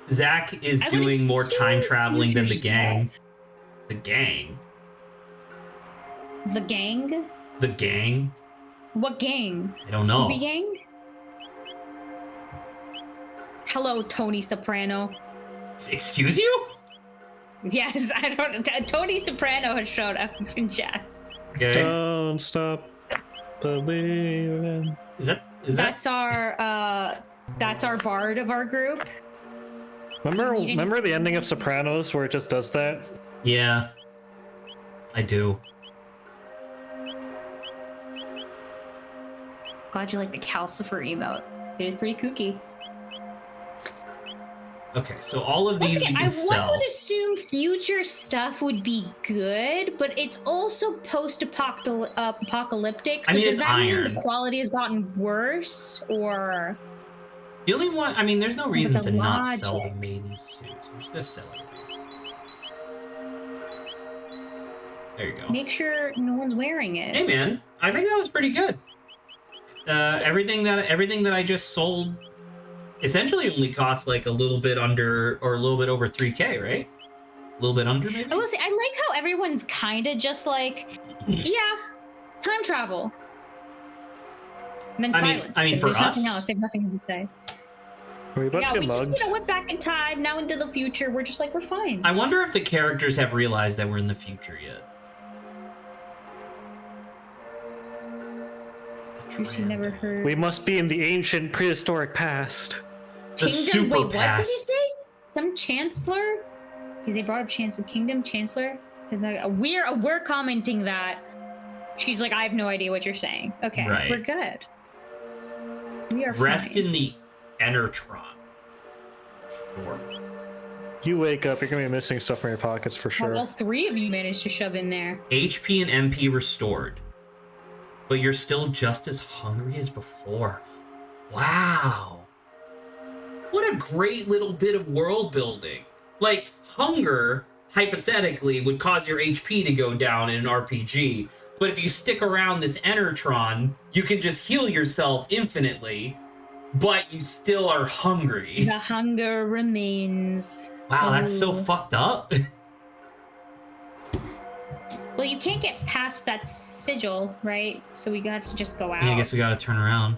Zach is doing more time traveling than the gang. The gang? The gang? The gang? What gang? I don't know. Scooby Gang? Hello, Tony Soprano. Excuse you? Yes, I don't. Tony Soprano has showed up in chat. Okay. Don't stop believing. That's our bard of our group. Remember the ending of Sopranos where it just does that? Yeah. I do. Glad you like the Calcifer emote. It is pretty kooky. Okay, so all of these we can sell. One would assume future stuff would be good, but it's also post-apocalyptic. So does that mean the quality has gotten worse, or? The only one, I mean, there's no reason to not sell the maiden suits. We're just gonna sell it. There you go. Make sure no one's wearing it. Hey man, I think that was pretty good. Everything that I just sold essentially only cost like a little bit under or a little bit over 3K, right? A little bit under, maybe? I will say, I like how everyone's kind of just like, yeah, time travel. And then silence. I mean, for there's us, nothing else. They have nothing to say. We Just, went back in time, now into the future. We're just like, we're fine. I wonder if the characters have realized that we're in the future yet. Truth you never heard. We must be in the ancient prehistoric past. The super Wait, what past. did he say? Some chancellor? Because they brought up Kingdom Chancellor. We're commenting that. She's like, I have no idea what you're saying. Okay, right. We're good. We are Rest fine. in the Enertron. Sure. You wake up, you're gonna be missing stuff from your pockets for sure. Well, 3 of you managed to shove in there. HP and MP restored. But you're still just as hungry as before. Wow. What a great little bit of world building. Like, hunger, hypothetically, would cause your HP to go down in an RPG. But if you stick around this Enertron, you can just heal yourself infinitely, but you still are hungry. The hunger remains. Wow, that's so fucked up. Well, you can't get past that sigil, right? So we have to just go out. Yeah, I guess we gotta turn around.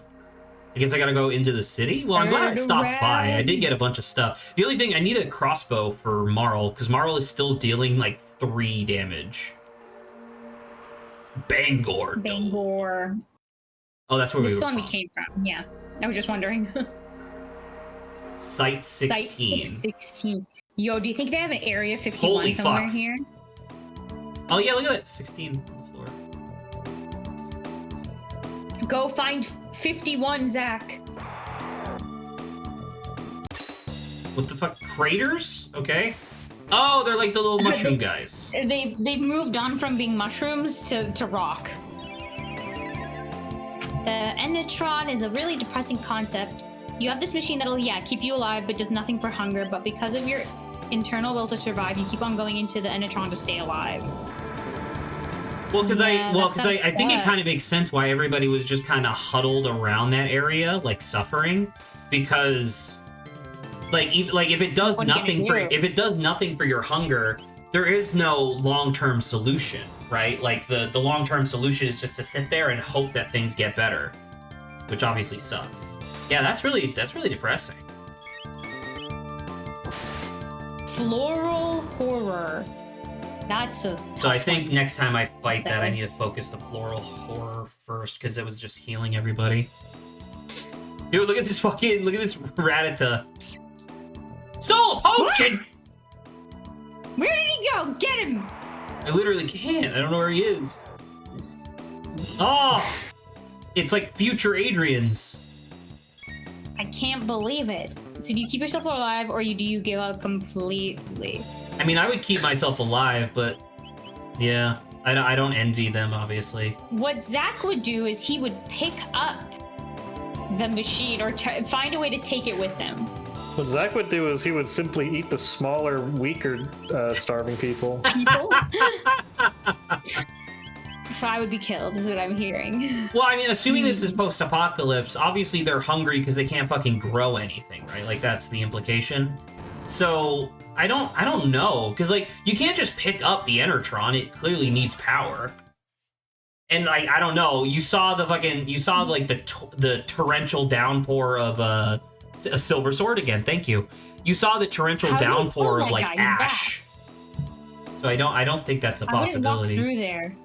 I guess I gotta go into the city? Well, I'm glad I stopped by. I did get a bunch of stuff. The only thing, I need a crossbow for Marl, because Marl is still dealing like 3 damage. Bangor. Oh, that's where we were This one from. we came from, yeah. I was just wondering. Site 16. Site 16. Yo, do you think they have an Area 51 Holy somewhere fuck. here? Oh yeah, look at it. 16 on the floor. Go find 51, Zach. What the fuck? Craters? Okay. Oh, they're like the little mushroom guys. They've moved on from being mushrooms to rock. The Enertron is a really depressing concept. You have this machine that'll, keep you alive, but does nothing for hunger. But because of your internal will to survive, you keep on going into the Enertron to stay alive. Well, because Yeah, I think it suck. kind of makes sense why everybody was just kind of huddled around that area, like suffering, because like if it does What are you gonna nothing for do? if it does nothing for your hunger, there is no long-term solution, right? Like the long-term solution is just to sit there and hope that things get better, which obviously sucks. Yeah, that's really depressing. Floral horror. That's a tough So I think one. next time I fight that, I Exactly. need to focus the floral horror first because it was just healing everybody. Dude, look at this Rattata. Stole a potion! Where did he go? Get him! I literally can't. I don't know where he is. Oh! It's like future Adrian's. I can't believe it. So do you keep yourself alive or do you give up completely? I mean, I would keep myself alive, but yeah, I don't envy them, obviously. What Zach would do is he would pick up the machine or find a way to take it with him. What Zach would do is he would simply eat the smaller, weaker, starving people. So I would be killed, is what I'm hearing. Well, I mean, assuming this is post-apocalypse, obviously they're hungry because they can't fucking grow anything, right? Like that's the implication. So I don't know, because like you can't just pick up the Enertron. It clearly needs power. And like I don't know, you saw like the torrential downpour of a silver sword again. Thank you. You saw the torrential How do you downpour pull of that like guy? He's ash. So I don't think that's a I wouldn't walk possibility. through there.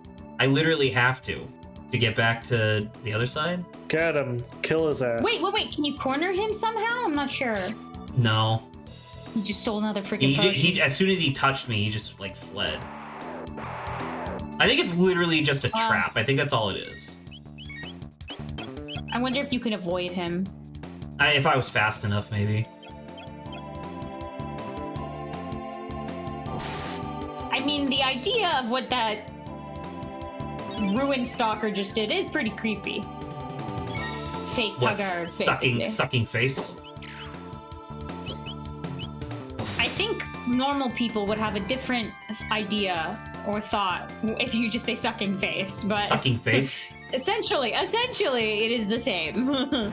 I literally have to get back to the other side. Get him. Kill his ass. Wait. Can you corner him somehow? I'm not sure. No, He just stole another freaking potion. he as soon as he touched me, he just like fled. I think it's literally just a trap. I think that's all it is. I wonder if you can avoid him. If I was fast enough, maybe. I mean, the idea of what that ruin stalker just did is pretty creepy. Face What, hugger, basically. sucking face? I think normal people would have a different idea or thought if you just say sucking face, but Sucking face? essentially, it is the same.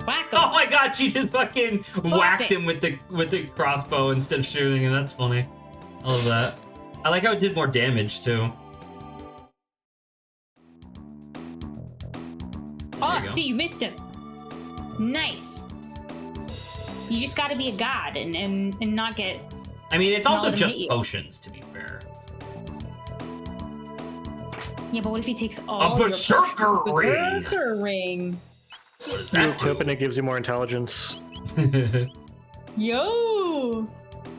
Whack 'em. Oh my god, she just fucking whacked it. him with the crossbow instead of shooting him. That's funny. I love that. I like how it did more damage too. Oh, you go. see, you missed him. Nice. You just gotta be a god and not get... I mean, it's Not also let him just hit you. potions, to be fair. Yeah, but what if he takes all A your berserker potions? ring! Berserker ring. What is You that? open it gives you more intelligence. Yo!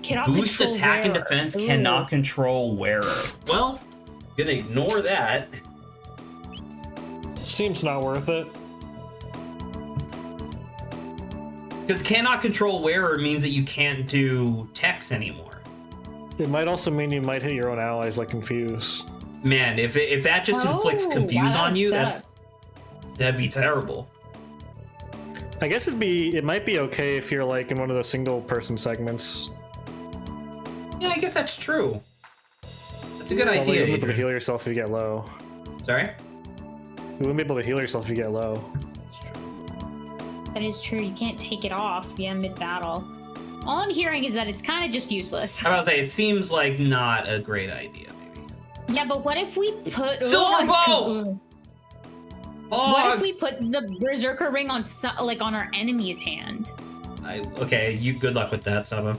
Cannot Boost control attack and wearer. defense, Ooh. cannot control wearer. Well, gonna ignore that. Seems not worth it. Because cannot control wearer means that you can't do techs anymore. It might also mean you might hit your own allies like Confuse. Man, if that just inflicts Oh, confuse wow, on that you, sucks. that'd be terrible. I guess it might be okay if you're like in one of those single person segments. Yeah, I guess that's true. That's a good Although you idea. wouldn't be able to Adrian. heal yourself if you get low. Sorry? You wouldn't be able to heal yourself if you get low. It's true. That is true. You can't take it off, mid-battle. All I'm hearing is that it's kind of just useless. I was about to say, it seems like not a great idea, maybe. Yeah, but what if we put... Silver it's bow! cool. What Oh, if we put the berserker ring on on our enemy's hand? okay, you good luck with that, Saba.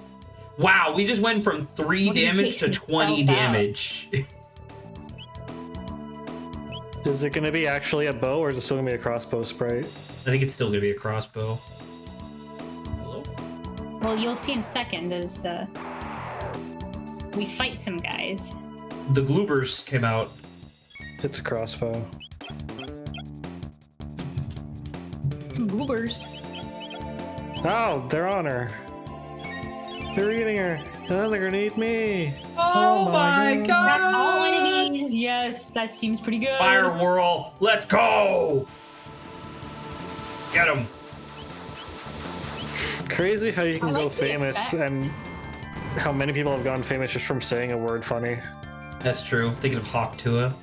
Wow, we just went from 3 What if he damage to takes 20 himself out? damage. Is it going to be actually a bow or is it still going to be a crossbow sprite? I think it's still gonna be a crossbow. Hello? Well, you'll see in a second as we fight some guys. The Gloobers came out. It's a crossbow. Goobers. Oh, they're on her. They're eating her. And then they're gonna eat me. Oh, my my God. Not all enemies. Yes, that seems pretty good. Fire whirl, let's go! Get him. Crazy how you can I go like the famous effect. and how many people have gone famous just from saying a word funny. That's true. Thinking of Ep.2.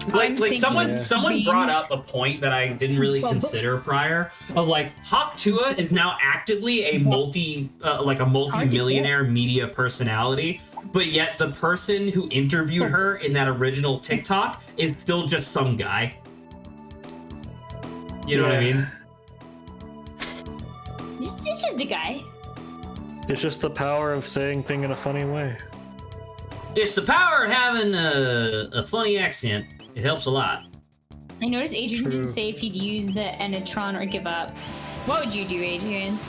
I'm Like thinking someone being- brought up a point that I didn't really consider prior of like Ep.2 is now actively a multi-millionaire media personality, but yet the person who interviewed her in that original TikTok is still just some guy. You know what I mean? It's just a guy. It's just the power of saying things in a funny way. It's the power of having a funny accent. It helps a lot. I noticed Adrian True. didn't say if he'd use the Enitron or give up. What would you do, Adrian?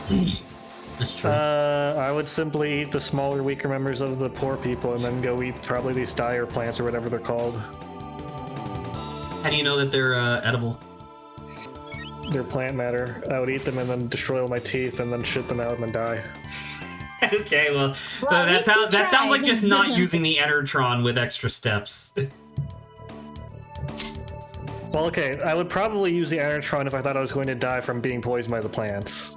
That's true. I would simply eat the smaller, weaker members of the poor people and then go eat probably these dire plants or whatever they're called. How do you know that they're edible? They're plant matter. I would eat them and then destroy all my teeth and then shit them out and then die. Okay, well, Well, at least we that sounds like tried. just not using the Enitron with extra steps. Well, okay, I would probably use the Enitron if I thought I was going to die from being poisoned by the plants.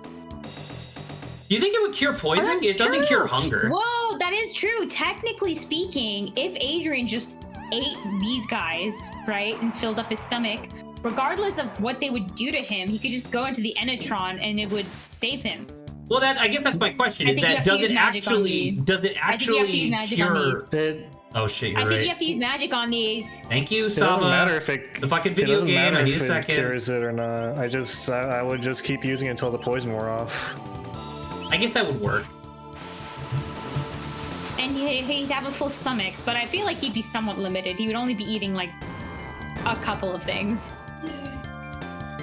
You think it would cure poison? That's It doesn't true. cure hunger. Whoa, that is true. Technically speaking, if Adrian just ate these guys, right, and filled up his stomach, regardless of what they would do to him, he could just go into the Enitron and it would save him. Well, I guess that's my question. I Is think you that have to use magic on these. does it I think you have to use actually magic on cure? It Oh shit, you're I think right. you have to use magic on these. Thank you, doesn't Saba. matter if it The fucking it video doesn't game. matter I need if a it second. cures it or not. I would just keep using it until the poison wore off. I guess that would work. And he'd have a full stomach, but I feel like he'd be somewhat limited. He would only be eating like a couple of things.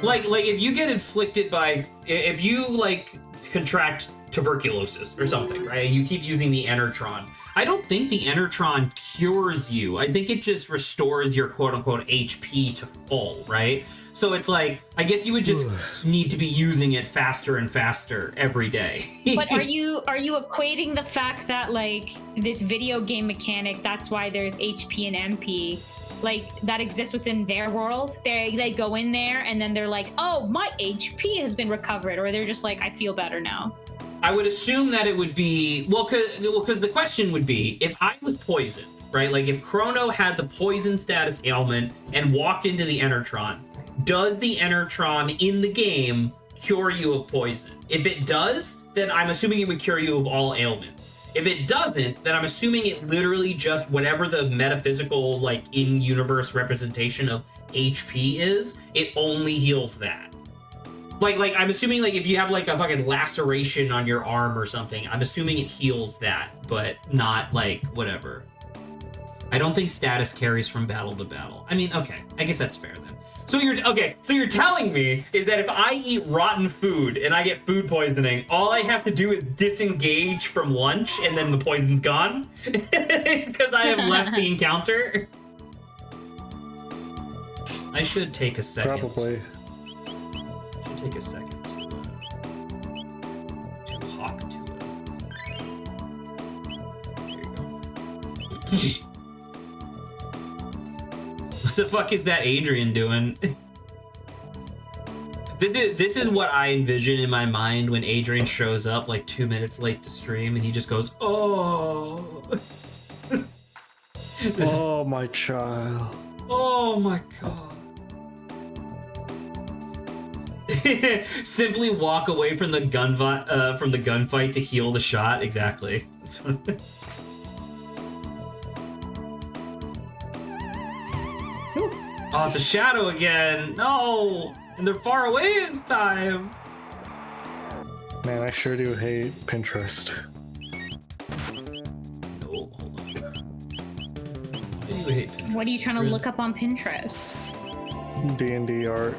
Like if you get inflicted by, if you like contract tuberculosis or something, right? You keep using the Enitron. I don't think the Enitron cures you. I think it just restores your quote unquote HP to full, right? So it's like, I guess you would just need to be using it faster and faster every day. But are you equating the fact that like this video game mechanic, that's why there's HP and MP, like that exists within their world? They go in there and then they're like, oh, my HP has been recovered, or they're just like, I feel better now. I would assume that it would be because the question would be if I was poisoned, right? Like if Chrono had the poison status ailment and walked into the Enitron, does the Enitron in the game cure you of poison? If it does, then I'm assuming it would cure you of all ailments. If it doesn't, then I'm assuming it literally just whatever the metaphysical like in-universe representation of HP is, it only heals that. Like I'm assuming like if you have like a fucking laceration on your arm or something, I'm assuming it heals that, but not like whatever. I don't think status carries from battle to battle. I mean, okay, I guess that's fair then. So you're telling me is that if I eat rotten food and I get food poisoning, all I have to do is disengage from lunch and then the poison's gone? Because I have left the encounter? I should take a second. Probably. Should take a second to hawk to it. There you go. What the fuck is that Adrian doing? This is what I envision in my mind when Adrian shows up like 2 minutes late to stream and he just goes, oh. Oh my child. Oh my god. Simply walk away from the gunfight to heal the shot. Exactly. Oh, it's a shadow again. No, and they're far away this time. Man, I sure do hate Pinterest. No, hold on. Why do you hate Pinterest? What are you trying to look up on Pinterest? D&D art.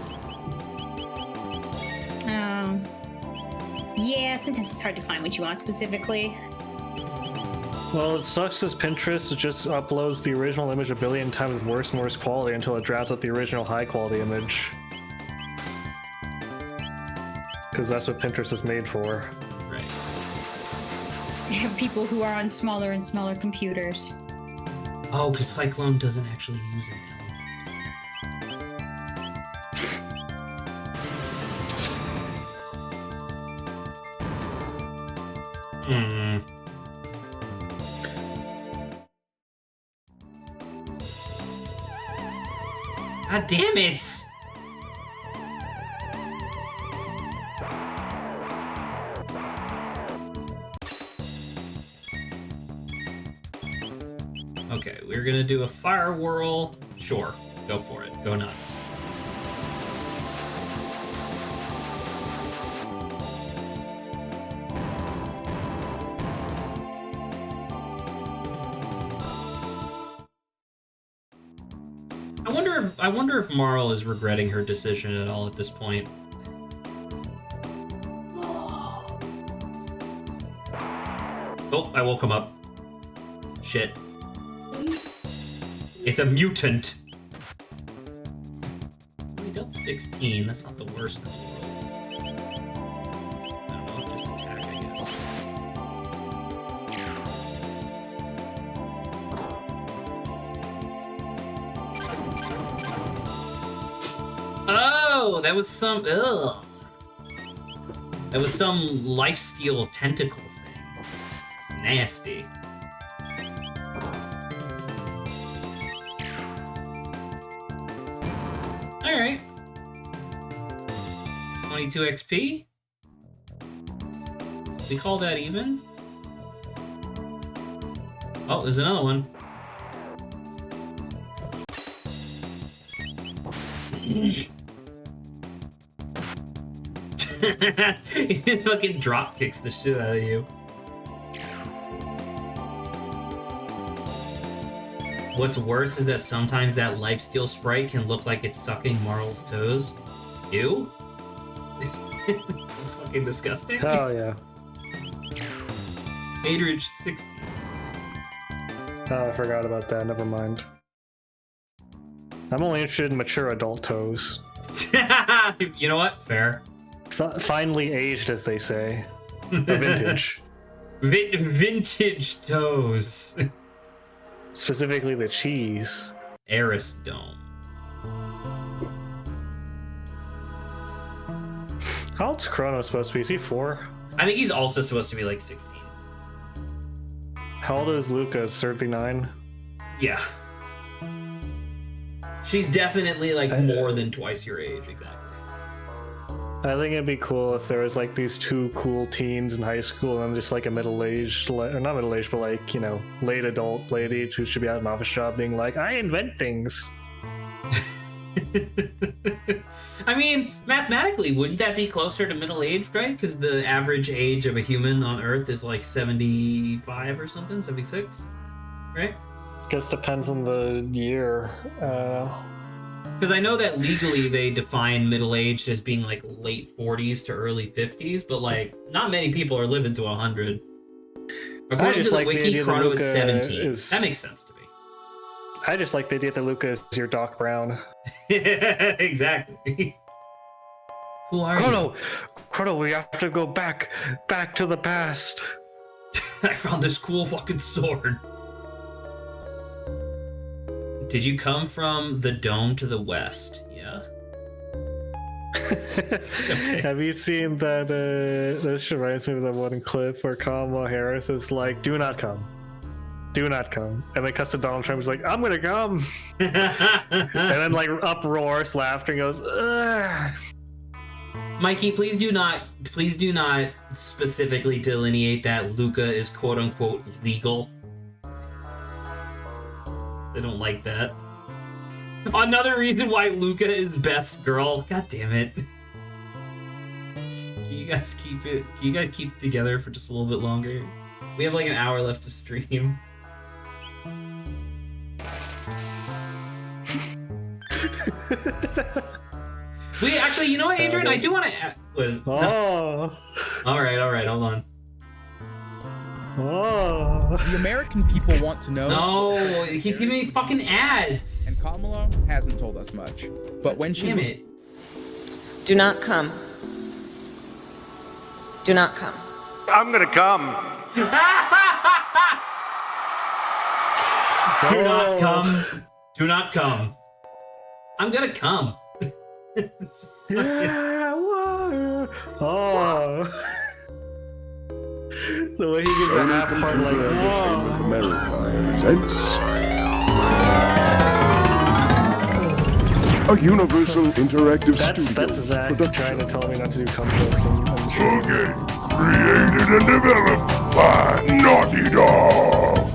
Yeah, sometimes it's hard to find what you want specifically. Well, it sucks as Pinterest just uploads the original image a billion times with worse and worse quality until it drafts out the original high quality image. Because that's what Pinterest is made for. Right. You have people who are on smaller and smaller computers. Oh, because Cyclone doesn't actually use it. God damn it! Okay, we're gonna do a fire whirl. Sure, go for it. Go nuts. I wonder if Marl is regretting her decision at all at this point. Oh, I woke him up. Shit. It's a mutant. We dealt 16. That's not the worst in the world. I don't know, just attack, I guess. Oh, that was some. Ugh. That was some lifesteal tentacle thing. It's nasty. Alright. 22 XP? We call that even? Oh, there's another one. He just fucking drop kicks the shit out of you. What's worse is that sometimes that lifesteal sprite can look like it's sucking Marl's toes. Ew? That's fucking disgusting. Oh yeah. Age 60. Oh, I forgot about that. Never mind. I'm only interested in mature adult toes. You know what? Fair. Finally aged, as they say. A vintage. Vintage toes. Specifically the cheese. Eris Dome. How old's Chrono supposed to be? Is he 4? I think he's also supposed to be like 16. How old is Luca? 39? Yeah. She's definitely like more than twice your age, exactly. I think it'd be cool if there was like these two cool teens in high school and just like a middle-aged, or not middle-aged, but like, you know, late adult lady who should be at an office job being like, I invent things. I mean, mathematically, wouldn't that be closer to middle-aged, right? Because the average age of a human on Earth is like 75 or something, 76, right? Guess depends on the year. Because I know that legally they define middle-aged as being like late 40s to early 50s, but like not many people are living to 100. According to the wiki, Chrono is 17. That makes sense to me. I just like the idea that Luca is your Doc Brown. Exactly. Who are you? Chrono, we have to go back to the past. I found this cool fucking sword. Did you come from the dome to the west? Yeah. Okay. Have you seen that? This reminds me of that one clip where Kamala Harris is like, "Do not come, do not come," and then cuts to Donald Trump. He's like, "I'm gonna come," and then like uproars laughter and goes, "Ugh." Mikey, please do not specifically delineate that Luca is quote unquote legal. They don't like that. Another reason why Luca is best girl. God damn it. Can you guys keep it together for just a little bit longer? We have like an hour left to stream. We actually, you know what, Adrian? I do want to. Oh. All right, hold on. Oh. The American people want to know. No, he's giving me fucking ads. And Kamala hasn't told us much. But when she Damn it. Do not come. Do not come. I'm gonna come. Do not come. Do not come. I'm gonna come. Yeah, whoa. Oh. The way he gives a half part like that. America presents A universal interactive studio. That's Zach production. trying to tell me not to do cum jokes and shit. Okay. Created and developed by Naughty Dog.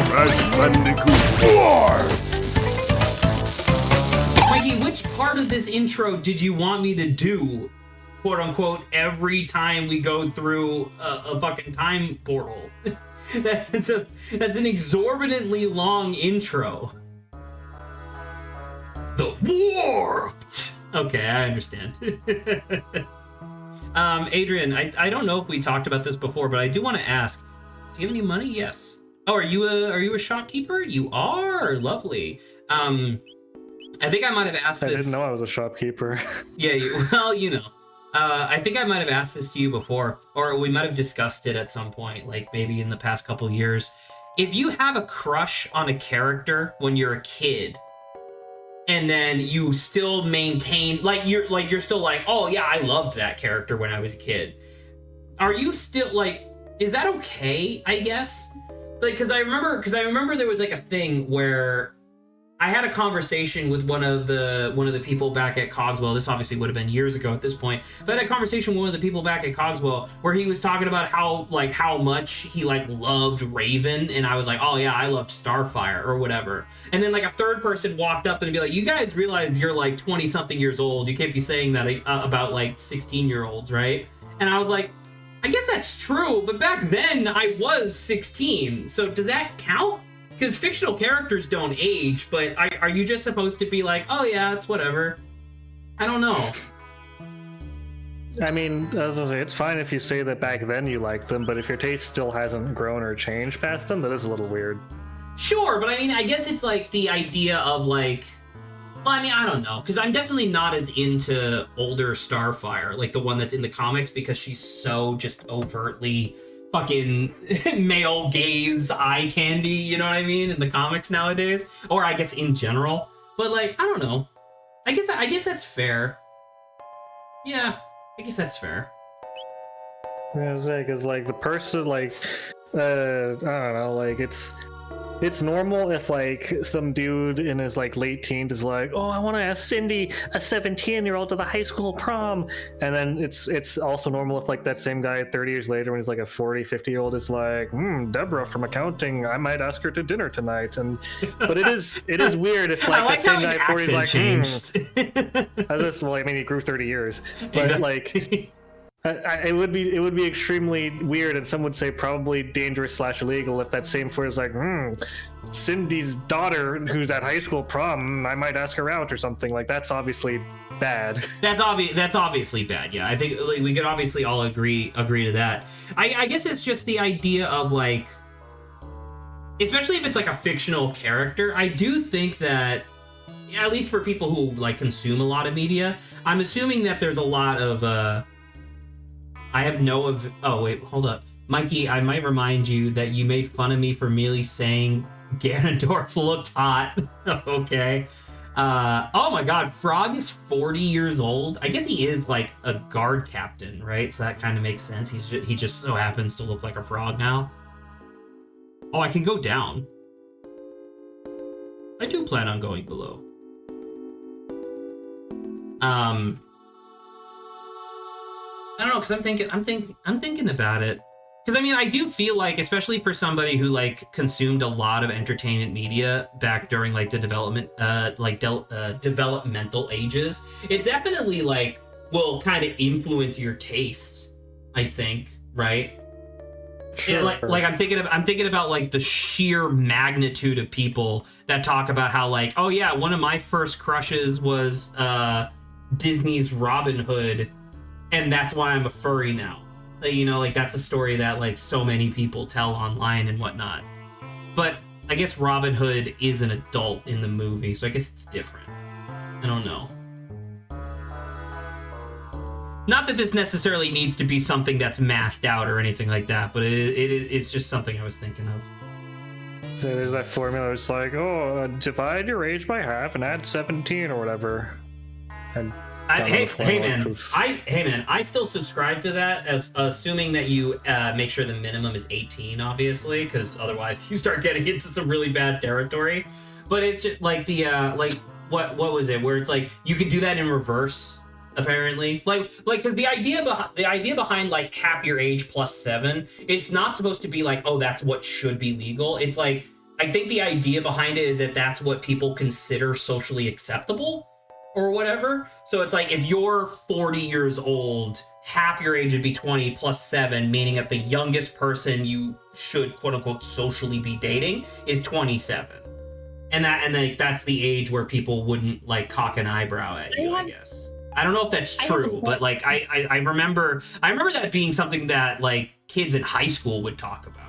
Crash Bandicoot 4. Mikey, which part of this intro did you want me to do, quote unquote, every time we go through a fucking time portal? That's an exorbitantly long intro. The warped. Okay, I understand. Adrian, I don't know if we talked about this before, but I do want to ask: do you have any money? Yes. Oh, are you a shopkeeper? You are. Lovely. I think I might have asked this. I didn't know I was a shopkeeper. Yeah, well, you know. I think I might have asked this to you before, or we might have discussed it at some point, like maybe in the past couple years. If you have a crush on a character when you're a kid, and then you still maintain, you're still like, oh yeah, I loved that character when I was a kid. Are you still like, is that okay? I guess, like, because I remember there was like a thing where I had a conversation with one of the people back at Cogswell. This obviously would have been years ago at this point. But I had a conversation with one of the people back at Cogswell where he was talking about how much he like loved Raven, and I was like, oh yeah, I loved Starfire or whatever. And then like a third person walked up and be like, you guys realize you're like 20 something years old. You can't be saying that about like 16-year-olds, right? And I was like, I guess that's true, but back then I was 16. So does that count? Because fictional characters don't age, but are you just supposed to be like, oh yeah, it's whatever? I don't know. I mean, as I say, it's fine if you say that back then you liked them, but if your taste still hasn't grown or changed past them, that is a little weird. Sure, but I mean, I guess it's like the idea of like, well, I mean, I don't know, because I'm definitely not as into older Starfire, like the one that's in the comics, because she's so just overtly fucking male gaze eye candy, you know what I mean, in the comics nowadays, or I guess in general. But like, I don't know. I guess that's fair. Yeah, I guess that's fair. Yeah, because like the person, like, I don't know, like it's normal if like some dude in his like late teens is like, oh, I want to ask Cindy, a 17-year-old, to the high school prom, and then it's also normal if like that same guy 30 years later when he's like a 50-year-old is like, Deborah from accounting, I might ask her to dinner tonight. And but it is weird if like that same guy 40 is like, changed. Well, I mean, he grew 30 years, but like. It would be extremely weird, and some would say probably dangerous / illegal if that same fool is like, Cindy's daughter who's at high school prom, I might ask her out or something. Like, that's obviously bad. That's obviously bad. Yeah, I think like, we could obviously all agree to that. I guess it's just the idea of like, especially if it's like a fictional character. I do think that, at least for people who like consume a lot of media, I'm assuming that there's a lot of oh wait, hold up. Mikey, I might remind you that you made fun of me for merely saying Ganondorf looked hot. Okay. Oh my god, Frog is 40 years old. I guess he is like a guard captain, right? So that kind of makes sense. He just so happens to look like a frog now. Oh, I can go down. I do plan on going below. I don't know, because I'm thinking about it. Because I mean, I do feel like, especially for somebody who like consumed a lot of entertainment media back during like the developmental ages, it definitely like will kind of influence your taste. I think, right? Sure. Like I'm thinking about like the sheer magnitude of people that talk about how like, oh yeah, one of my first crushes was Disney's Robin Hood. And that's why I'm a furry now. Like, you know, like that's a story that like so many people tell online and whatnot. But I guess Robin Hood is an adult in the movie, so I guess it's different. I don't know. Not that this necessarily needs to be something that's mathed out or anything like that, but it's just something I was thinking of. So there's that formula. It's like, oh, divide your age by half and add 17 or whatever. And Hey man, I still subscribe to that, assuming that you make sure the minimum is 18, obviously, because otherwise you start getting into some really bad territory. But it's just like the what was it, where it's like you could do that in reverse, apparently, like because the idea behind like half your age plus 7, it's not supposed to be like, oh, that's what should be legal. It's like, I think the idea behind it is that that's what people consider socially acceptable or whatever. So it's like, if you're 40 years old, half your age would be 20 plus 7, meaning that the youngest person you should quote unquote socially be dating is 27. And that's the age where people wouldn't like cock an eyebrow at you, I guess. I don't know if that's true, but like I remember that being something that like kids in high school would talk about.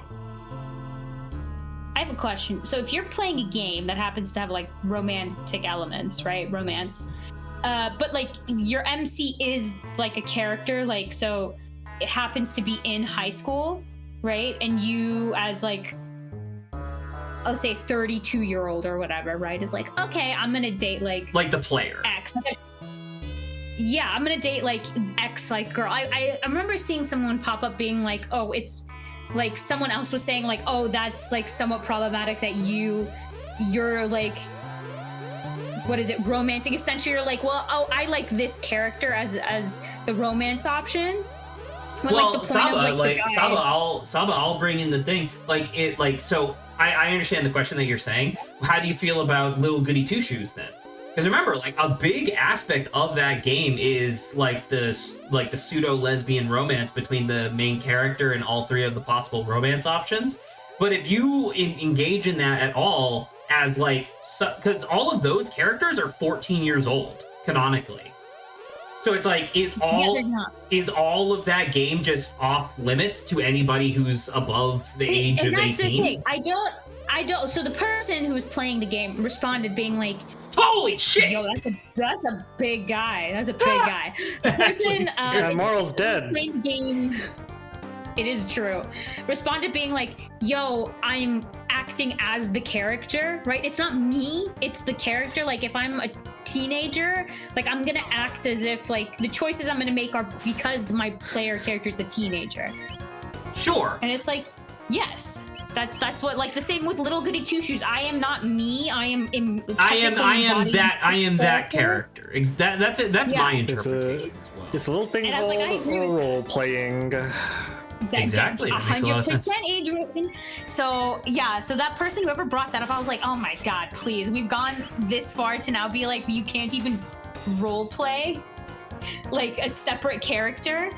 I have a question. So if you're playing a game that happens to have like romantic elements, right? Romance. But like your MC is like a character, like, so it happens to be in high school, right? And you as like, let's say 32-year-old or whatever, right? Is like, okay, I'm gonna date like the player. X. Yeah, I'm gonna date like X like girl. I remember seeing someone pop up being like, oh, it's like someone else was saying like, oh, that's like somewhat problematic that you're like, what is it, romancing? Essentially, you're like, well, oh, I like this character as the romance option. When, well, like, the point Saba, of, like, the guy... Saba, I'll bring in the thing. Like it, like, so I understand the question that you're saying. How do you feel about Little Goody Two Shoes then? Because remember, like, a big aspect of that game is like the pseudo lesbian romance between the main character and all 3 of the possible romance options. But if you engage in that at all, as like, because all of those characters are 14 years old canonically, so it's like, is all of that game just off limits to anybody who's above the age of 18? The thing. I don't. So the person who was playing the game responded being like, holy shit! Yo, that's a big guy. That's a big guy. The person, Moral's dead. Playing the game. It is true. Responded being like, yo, I'm acting as the character, right? It's not me, it's the character. Like, if I'm a teenager, like, I'm gonna act as if, like, the choices I'm gonna make are because my player character is a teenager. Sure. And it's like, yes. That's what, like, the same with Little Goody Two Shoes. I am not me. I am that character. That's it. That's my interpretation as well. It's a little thing called role playing. Exactly. 100% age rating. So yeah, so that person, whoever brought that up, I was like, oh my god, please. We've gone this far to now be like, you can't even role play like a separate character.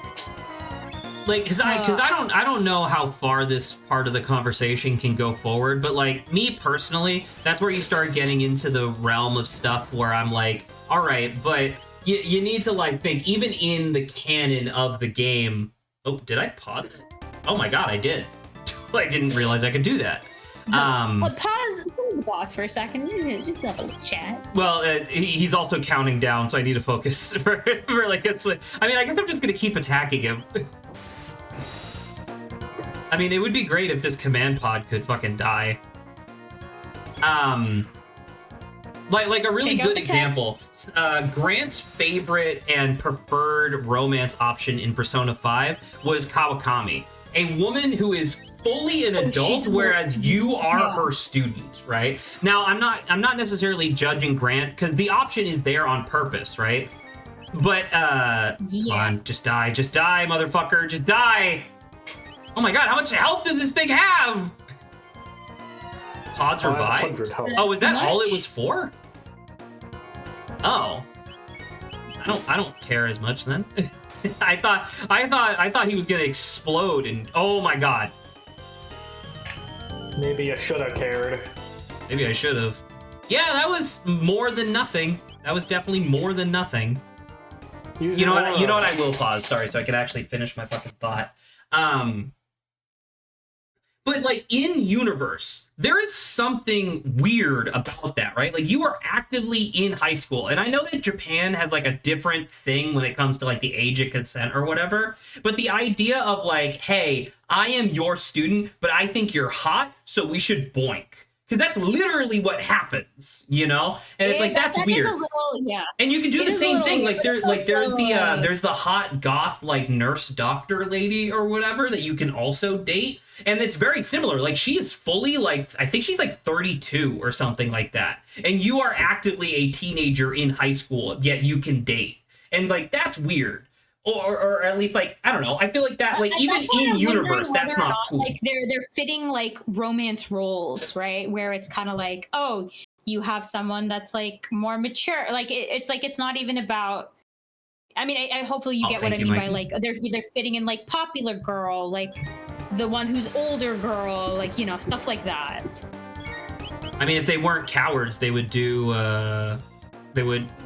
Like, because I don't know how far this part of the conversation can go forward, but like, me personally, that's where you start getting into the realm of stuff where I'm like, all right, but you need to like think, even in the canon of the game. Oh, did I pause it? Oh my god, I did. I didn't realize I could do that. Well, pause the boss for a second. Just have a little chat. Well, he's also counting down, so I need to focus for like, that's what I mean. I guess I'm just gonna keep attacking him. I mean, it would be great if this command pod could fucking die. Like a really good example. Grant's favorite and preferred romance option in Persona 5 was Kawakami, a woman who is fully an adult, whereas you are her student, right? Now, I'm not necessarily judging Grant, because the option is there on purpose, right? But come on, just die, motherfucker, just die! Oh my god, how much health does this thing have? Pods revived? Oh, is that all it was for? Oh. I don't care as much then. I thought he was gonna explode and oh my god. Maybe I should have cared. Maybe I should have. Yeah, that was more than nothing. That was definitely more than nothing. You know what I will pause, sorry, so I can actually finish my fucking thought. But, like, in universe, there is something weird about that, right? Like, you are actively in high school. And I know that Japan has, like, a different thing when it comes to, like, the age of consent or whatever. But the idea of, like, hey, I am your student, but I think you're hot, so we should boink. because that's literally what happens, you know. And it's like that's that weird. Is a little, yeah. And you can do It the is a same little thing. weird, Like but there's the hot goth like nurse doctor lady or whatever that you can also date, and it's very similar. Like she is fully like I think she's like 32 or something like that, and you are actively a teenager in high school, yet you can date, and like that's weird. Or at least like I don't know. I feel like that like even That's why in I'm universe wondering that's whether or not cool. Like they're fitting like romance roles, right? Where it's kind of like, oh, you have someone that's like more mature. Like it's like it's not even about. I mean, I hopefully you get what I mean by like they're fitting in like popular girl, like the one who's older girl, like you know stuff like that. I mean, if they weren't cowards, they would do.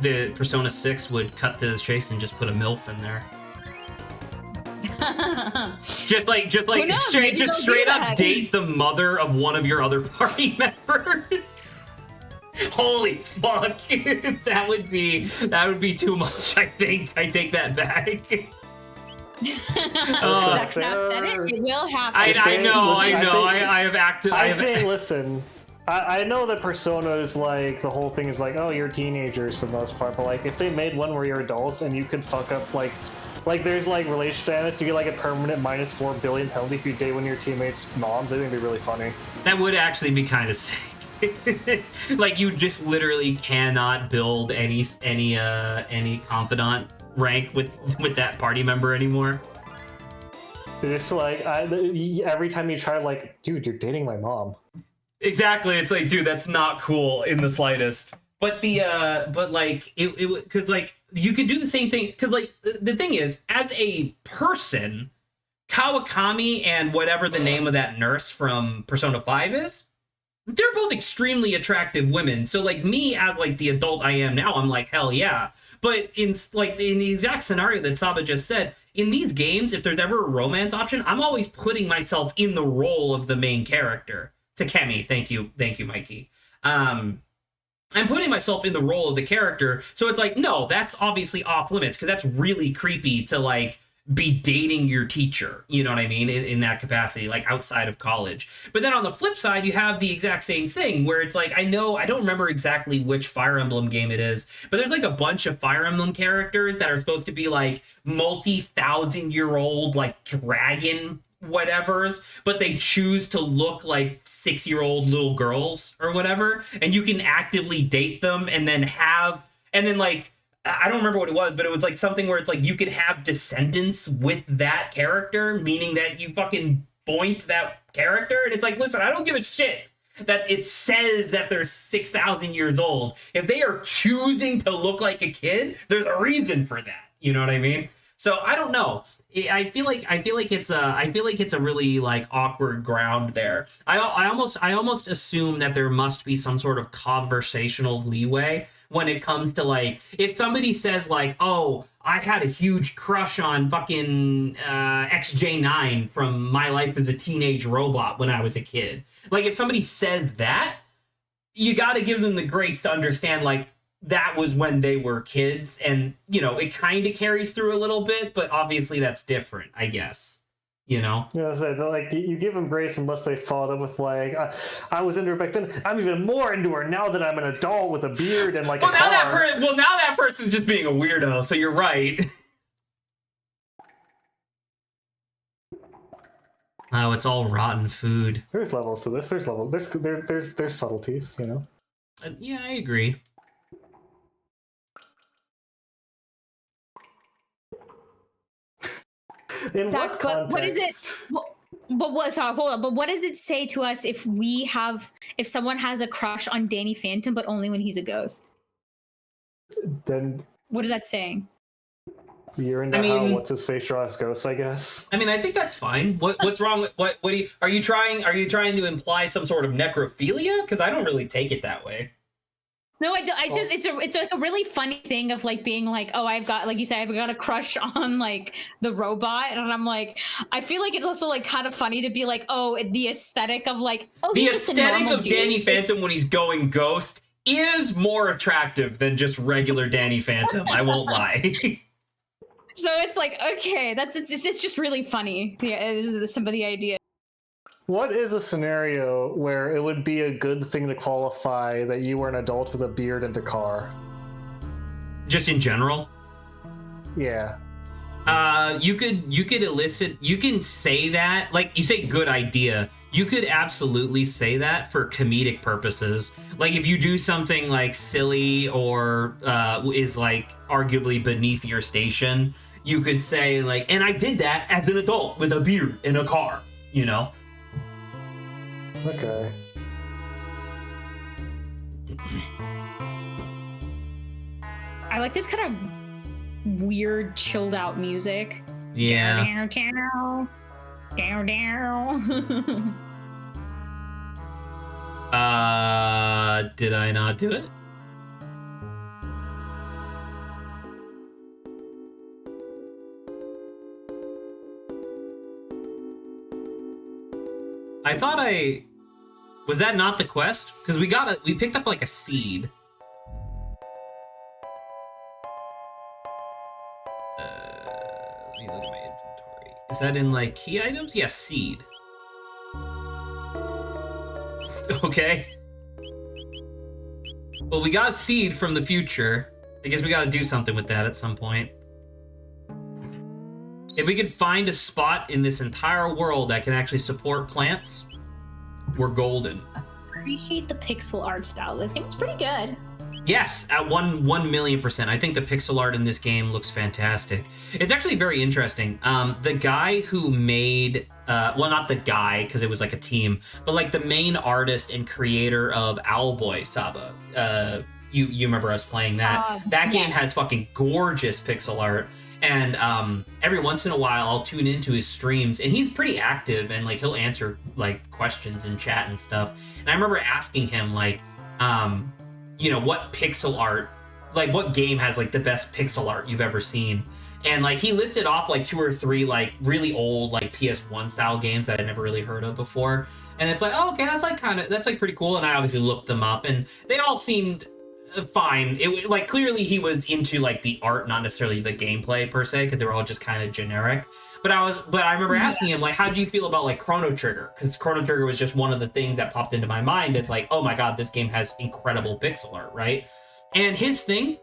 The Persona 6 would cut to the chase and just put a MILF in there. just like knows? straight up date the mother of one of your other party members. Holy fuck. that would be too much, I think. I take that back. Zack Snap said it. It will happen. I know. I have acted. Listen, I know that Persona is like the whole thing is like, oh, you're teenagers for the most part, but like if they made one where you're adults and you could fuck up like there's like relationship status, you get like a permanent -4 billion penalty if you date one of your teammates' moms. I think it'd be really funny. That would actually be kind of sick. Like you just literally cannot build any confidant rank with that party member anymore. They're just like every time you try, like, dude, you're dating my mom. Exactly. It's like, dude, that's not cool in the slightest. But like it because like you could do the same thing because like the thing is, as a person, Kawakami and whatever the name of that nurse from Persona 5 is, they're both extremely attractive women. So like me as like the adult I am now, I'm like, hell yeah. But in the exact scenario that Saba just said, in these games, if there's ever a romance option, I'm always putting myself in the role of the main character. Takemi, thank you, Mikey. I'm putting myself in the role of the character, so it's like, no, that's obviously off limits because that's really creepy to like be dating your teacher, you know what I mean, in that capacity, like outside of college. But then on the flip side, you have the exact same thing where it's like, I don't remember exactly which Fire Emblem game it is, but there's like a bunch of Fire Emblem characters that are supposed to be like multi-thousand-year-old like dragon whatevers, but they choose to look like 6-year-old little girls or whatever, and you can actively date them and then like I don't remember what it was, but it was like something where it's like you could have descendants with that character, meaning that you fucking point that character, and it's like, listen, I don't give a shit that it says that they're 6,000 years old. If they are choosing to look like a kid, there's a reason for that. You know what I mean? So I don't know. I feel like it's a really like awkward ground there. I almost assume that there must be some sort of conversational leeway when it comes to like if somebody says like, oh, I had a huge crush on fucking XJ9 from My Life as a Teenage Robot when I was a kid. Like if somebody says that, you got to give them the grace to understand like that was when they were kids, and you know it kind of carries through a little bit, but obviously that's different, I guess. You know? Yeah, so like you give them grace unless they followed up with like, I was into her back then. I'm even more into her now that I'm an adult with a beard and like a car. Now that person's just being a weirdo. So you're right. Oh, it's all rotten food. There's levels to this. There's levels. There's subtleties. You know. Yeah, I agree. Zach, but what is it? But what? Sorry, hold on. But what does it say to us if someone has a crush on Danny Phantom, but only when he's a ghost? Then what is that saying? You're into how what's his face draws ghosts, I guess. I mean, I think that's fine. What's wrong with what? Are you trying to imply some sort of necrophilia? Because I don't really take it that way. No, I don't. It's like a really funny thing of like being like, oh, I've got, like you said, I've got a crush on like the robot, and I'm like, I feel like it's also like kind of funny to be like, oh, the aesthetic of like, oh, the he's just a aesthetic normal of dude. Danny Phantom when he's going ghost is more attractive than just regular Danny Phantom. I won't lie. So it's like, okay, it's just really funny. Yeah, some of the idea. What is a scenario where it would be a good thing to qualify that you were an adult with a beard and a car? Just in general. Yeah. You could elicit. You can say that, like you say, good idea. You could absolutely say that for comedic purposes. Like if you do something like silly or is like arguably beneath your station, you could say like, and I did that as an adult with a beard in a car. You know. Okay. I like this kind of weird, chilled out music. Yeah. Down, down, down. Did I not do it? I thought was that not the quest? Because we picked up like a seed. Let me look at my inventory. Is that in like key items? Yeah, seed. Okay. Well, we got a seed from the future. I guess we got to do something with that at some point. If we could find a spot in this entire world that can actually support plants, we're golden. Appreciate the pixel art style of this game. It's pretty good. Yes, at 1,000,000%. I think the pixel art in this game looks fantastic. It's actually very interesting. The guy who made, well, not the guy, because it was like a team, but like the main artist and creator of Owlboy Saba. You remember us playing that? That game has fucking gorgeous pixel art. And every once in a while, I'll tune into his streams, and he's pretty active, and like he'll answer like questions in chat and stuff. And I remember asking him like, you know, what pixel art, like what game has like the best pixel art you've ever seen? And like he listed off like 2 or 3 like really old like PS1 style games that I'd never really heard of before. And it's like, oh, okay, that's like pretty cool. And I obviously looked them up, and they all seemed fine. It like clearly he was into like the art, not necessarily the gameplay per se, because they were all just kind of generic. But I remember asking him like, how do you feel about like Chrono Trigger? Because Chrono Trigger was just one of the things that popped into my mind. It's like, oh my god, this game has incredible pixel art, right? And his thing,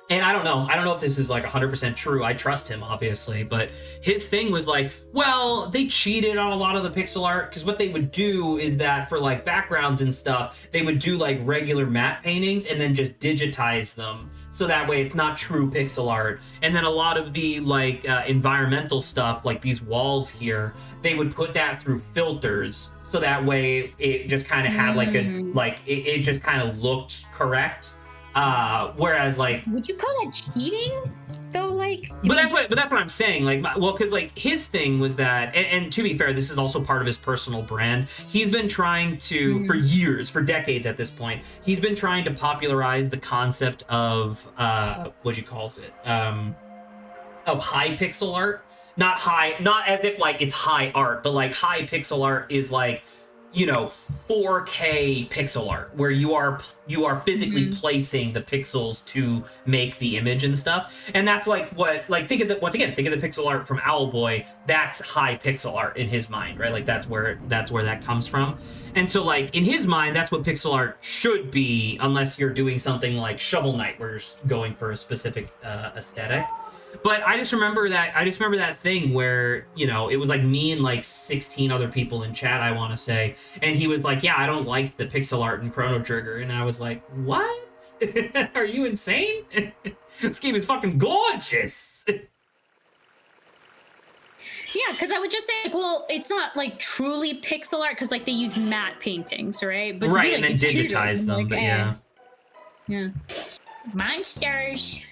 and I don't know if this is like 100% true. I trust him, obviously, but his thing was like, well, they cheated on a lot of the pixel art, because what they would do is that for like backgrounds and stuff, they would do like regular matte paintings and then just digitize them. So that way it's not true pixel art. And then a lot of the like environmental stuff, like these walls here, they would put that through filters. So that way it just kind of had like it just kind of looked correct. Whereas like, would you call that cheating though? Like, but that's what I'm saying. Like, well, because like his thing was that, and to be fair, this is also part of his personal brand. He's been trying to for years, for decades at this point. He's been trying to popularize the concept of what he calls it, of high pixel art. Not as if like it's high art, but like high pixel art is like, you know, 4K pixel art, where you are physically placing the pixels to make the image and stuff. And that's like what, like, think of the pixel art from Owlboy. That's high pixel art in his mind, right? Like that's where that comes from. And so like in his mind, that's what pixel art should be, unless you're doing something like Shovel Knight, where you're going for a specific aesthetic. But I just remember that thing where, you know, it was like me and like 16 other people in chat, I want to say, and he was like, yeah, I don't like the pixel art in Chrono Trigger. And I was like, what? Are you insane? This game is fucking gorgeous. yeah, because I would just say, like, well, it's not like truly pixel art, because like they use matte paintings, right? But right, and then digitize them, like, but yeah. Monsters.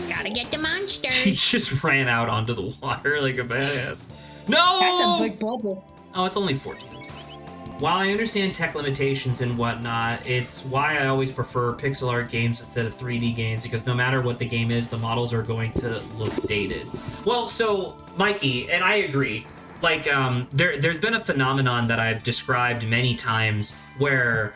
Gotta get the monsters. He just ran out onto the water like a badass. No! That's a big bubble. Oh, it's only 14. While I understand tech limitations and whatnot, it's why I always prefer pixel art games instead of 3D games, because no matter what the game is, the models are going to look dated. Well, so, Mikey, and I agree, like, there's been a phenomenon that I've described many times where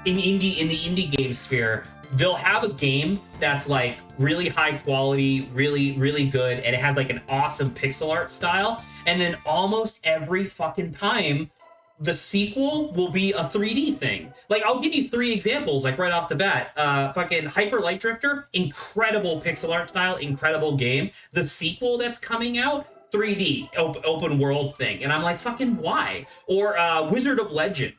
in the indie game sphere, they'll have a game that's like really high quality, really good, and it has like an awesome pixel art style, and then almost every fucking time the sequel will be a 3D thing. Like, I'll give you 3 examples, like right off the bat. Fucking Hyper Light Drifter, incredible pixel art style, incredible game. The sequel that's coming out, 3D, open world thing. And I'm like, fucking why? Or Wizard of Legend.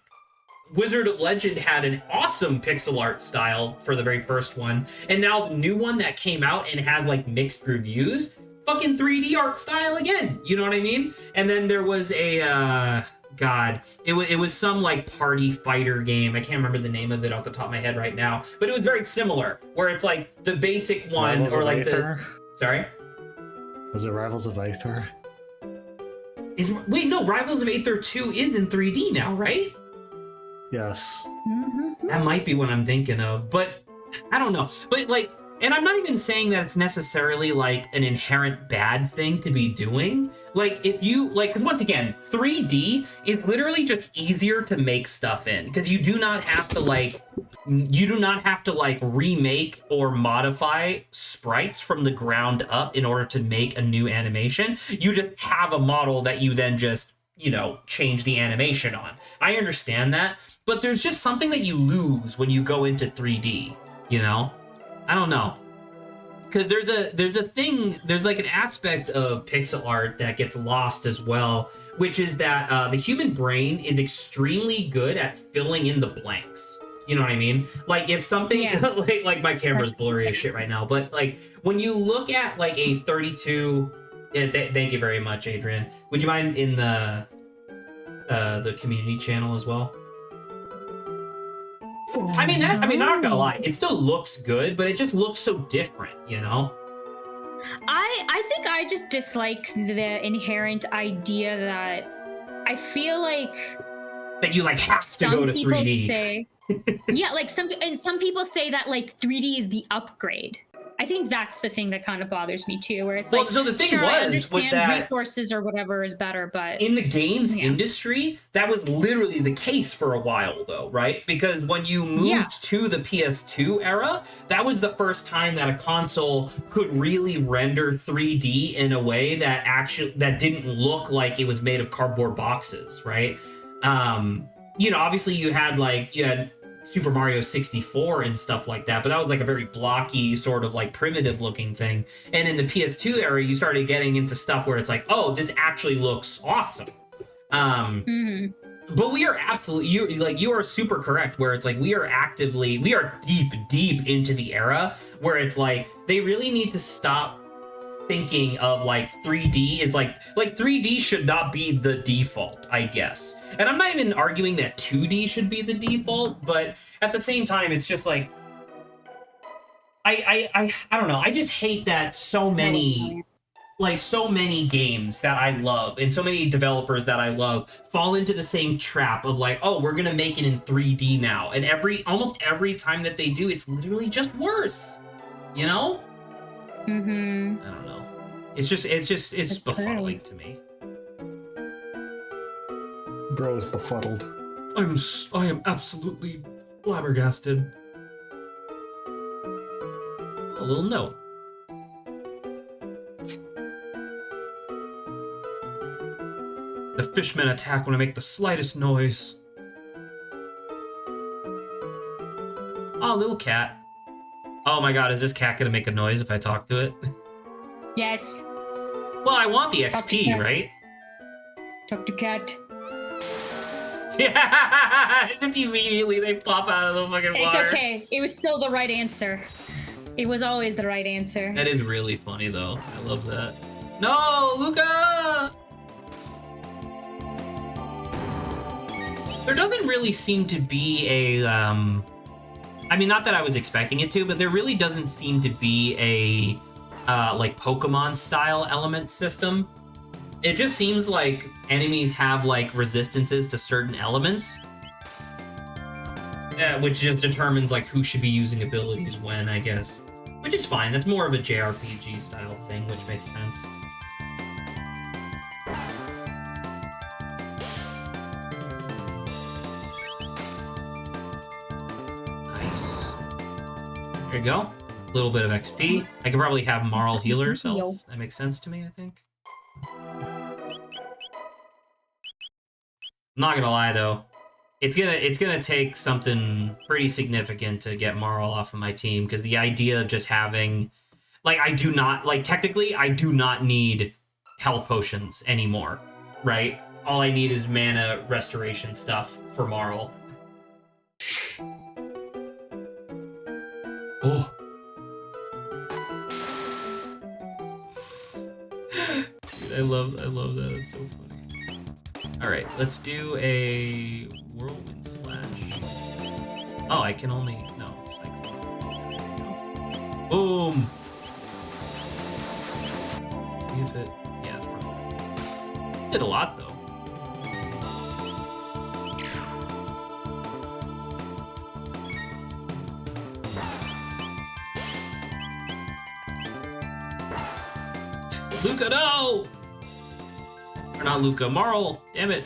Wizard of Legend had an awesome pixel art style for the very first one. And now the new one that came out and has like mixed reviews, fucking 3D art style again. You know what I mean? And then there was a... God, it was some like party fighter game. I can't remember the name of it off the top of my head right now, but it was very similar, where it's like the basic one, Rivals or of like Aether? Sorry, Was it Rivals of Aether? wait, no, Rivals of Aether 2 is in 3D now, right? Yes. That might be what I'm thinking of, but I don't know. But like, and I'm not even saying that it's necessarily like an inherent bad thing to be doing. Like, if you like, because once again, 3D is literally just easier to make stuff in, because you do not have to like remake or modify sprites from the ground up in order to make a new animation. You just have a model that you then just, you know, change the animation on. I understand that, but there's just something that you lose when you go into 3D, you know? I don't know. Because there's like an aspect of pixel art that gets lost as well, which is that the human brain is extremely good at filling in the blanks. You know what I mean? Like, if something, like my camera's blurry as shit right now, but like when you look at like a 32, thank you very much, Adrian. Would you mind in the community channel as well? I'm not gonna lie, it still looks good, but it just looks so different, you know? I think I just dislike the inherent idea that I feel like That you like have to go to 3D. Say, yeah, like some people say that like 3D is the upgrade. I think that's the thing that kind of bothers me too, where it's like, so the thing sure, I was understand that resources or whatever is better, but in the games industry, that was literally the case for a while, though, right? Because when you moved to the PS2 era, that was the first time that a console could really render 3D in a way that that didn't look like it was made of cardboard boxes, right? You know, obviously you had Super Mario 64 and stuff like that, but that was like a very blocky, sort of like primitive looking thing. And in the PS2 era, you started getting into stuff where it's like, oh, this actually looks awesome. But we are absolutely, you are super correct, where it's like we are deep into the era where it's like they really need to stop thinking of like 3D is like 3D should not be the default, I guess. And I'm not even arguing that 2D should be the default, but at the same time, it's just like I don't know. I just hate that so many games that I love and so many developers that I love fall into the same trap of like, oh, we're gonna make it in 3D now, and almost every time that they do, it's literally just worse. You know? I don't know. It's befuddling to me. Bro is befuddled. I am absolutely flabbergasted. A little note. The fishmen attack when I make the slightest noise. Oh, little cat. Oh my god, is this cat gonna make a noise if I talk to it? yes. Well, I want the XP, right? Talk to cat. Yeah, just immediately they pop out of the fucking water. It's okay. It was still the right answer. It was always the right answer. That is really funny, though. I love that. No, Luca! There doesn't really seem to be a, I mean, not that I was expecting it to, but there really doesn't seem to be a, like, Pokemon-style element system. It just seems like enemies have, like, resistances to certain elements. Which just determines, like, who should be using abilities when, I guess. Which is fine. That's more of a JRPG-style thing, which makes sense. Nice. There you go. A little bit of XP. I could probably have Marl heal herself. Yo. That makes sense to me, I think. I'm not gonna lie though. It's gonna take something pretty significant to get Marl off of my team, because the idea of just having technically I do not need health potions anymore, right? All I need is mana restoration stuff for Marl. Oh. Dude, I love that. It's so funny. All right, let's do a whirlwind slash. Oh, I can only cyclone. Boom. See if it. Yeah, it's probably did a lot though. Luca, no! Or not Luca, Marl! Damn it!